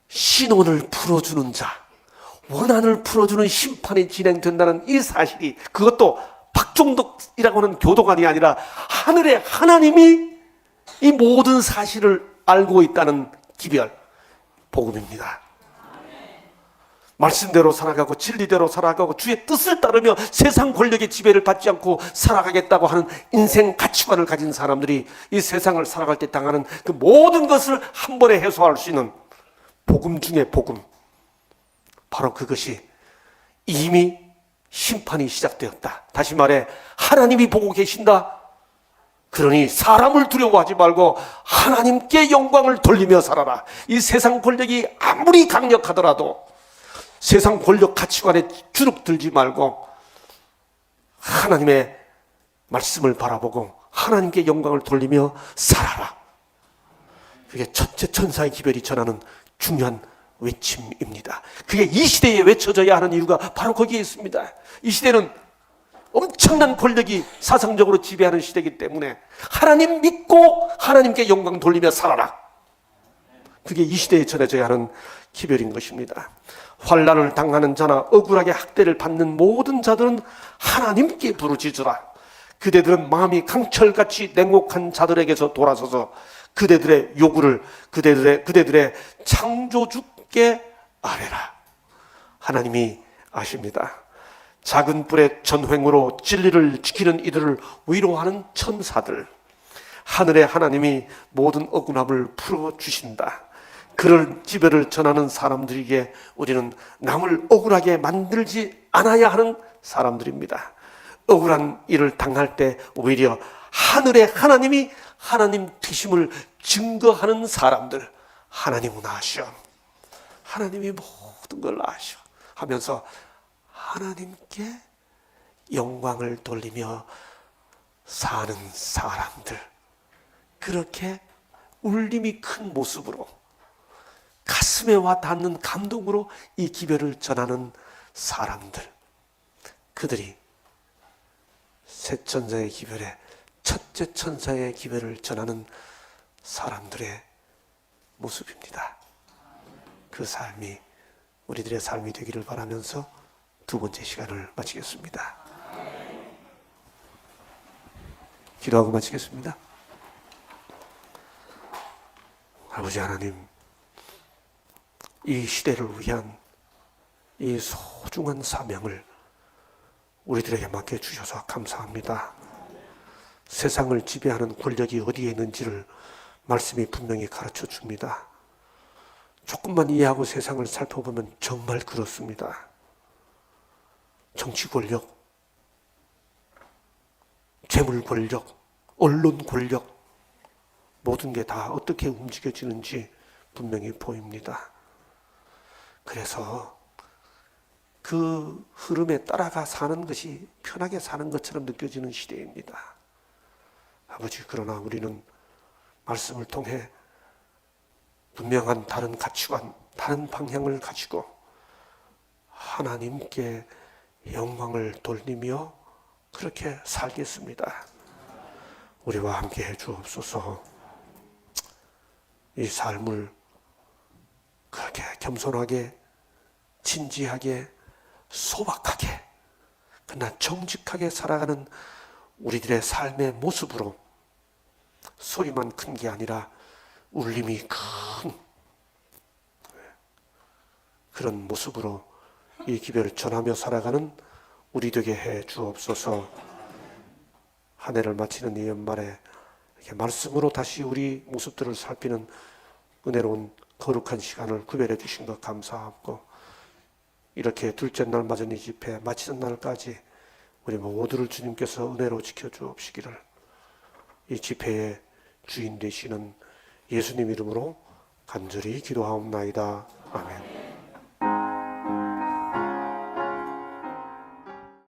신원을 풀어주는 자, 원한을 풀어주는 심판이 진행된다는 이 사실이, 그것도 박종덕이라고 하는 교도관이 아니라 하늘의 하나님이 이 모든 사실을 알고 있다는 기별, 복음입니다. 말씀대로 살아가고 진리대로 살아가고 주의 뜻을 따르며 세상 권력의 지배를 받지 않고 살아가겠다고 하는 인생 가치관을 가진 사람들이 이 세상을 살아갈 때 당하는 그 모든 것을 한 번에 해소할 수 있는 복음 중에 복음, 바로 그것이 이미 심판이 시작되었다. 다시 말해 하나님이 보고 계신다. 그러니 사람을 두려워하지 말고 하나님께 영광을 돌리며 살아라. 이 세상 권력이 아무리 강력하더라도 세상 권력 가치관에 주눅들지 말고 하나님의 말씀을 바라보고 하나님께 영광을 돌리며 살아라. 그게 첫째 천사의 기별이 전하는 중요한 외침입니다. 그게 이 시대에 외쳐져야 하는 이유가 바로 거기에 있습니다. 이 시대는 엄청난 권력이 사상적으로 지배하는 시대이기 때문에 하나님 믿고 하나님께 영광 돌리며 살아라. 그게 이 시대에 전해져야 하는 기별인 것입니다. 환난을 당하는 자나 억울하게 학대를 받는 모든 자들은 하나님께 부르짖으라. 그대들은 마음이 강철같이 냉혹한 자들에게서 돌아서서 그대들의 요구를 그대들의 창조주께 아뢰라. 하나님이 아십니다. 작은 뿔의 전횡으로 진리를 지키는 이들을 위로하는 천사들, 하늘의 하나님이 모든 억울함을 풀어주신다. 그런 지배를 전하는 사람들에게 우리는 남을 억울하게 만들지 않아야 하는 사람들입니다. 억울한 일을 당할 때 오히려 하늘의 하나님이 하나님 되심을 증거하는 사람들, 하나님은 아셔, 하나님이 모든 걸 아셔 하면서 하나님께 영광을 돌리며 사는 사람들, 그렇게 울림이 큰 모습으로 가슴에 와 닿는 감동으로 이 기별을 전하는 사람들, 그들이 새 천사의 기별에 첫째 천사의 기별을 전하는 사람들의 모습입니다. 그 삶이 우리들의 삶이 되기를 바라면서 두 번째 시간을 마치겠습니다. 기도하고 마치겠습니다. 아버지 하나님, 이 시대를 위한 이 소중한 사명을 우리들에게 맡겨주셔서 감사합니다. 세상을 지배하는 권력이 어디에 있는지를 말씀이 분명히 가르쳐 줍니다. 조금만 이해하고 세상을 살펴보면 정말 그렇습니다. 정치 권력, 재물 권력, 언론 권력, 모든 게 다 어떻게 움직여지는지 분명히 보입니다. 그래서 그 흐름에 따라가 사는 것이 편하게 사는 것처럼 느껴지는 시대입니다. 아버지, 그러나 우리는 말씀을 통해 분명한 다른 가치관, 다른 방향을 가지고 하나님께 영광을 돌리며 그렇게 살겠습니다. 우리와 함께 해 주옵소서. 이 삶을 그렇게 겸손하게, 진지하게, 소박하게, 그러나 정직하게 살아가는 우리들의 삶의 모습으로 소리만 큰 게 아니라 울림이 큰 그런 모습으로 이 기별을 전하며 살아가는 우리 되게 해 주옵소서. 한 해를 마치는 이 연말에 이렇게 말씀으로 다시 우리 모습들을 살피는 은혜로운 거룩한 시간을 구별해 주신 것 감사하고, 이렇게 둘째 날 맞은 이 집회 마치는 날까지 우리 모두를 주님께서 은혜로 지켜주옵시기를 이 집회의 주인 되시는 예수님 이름으로 간절히 기도하옵나이다. 아멘.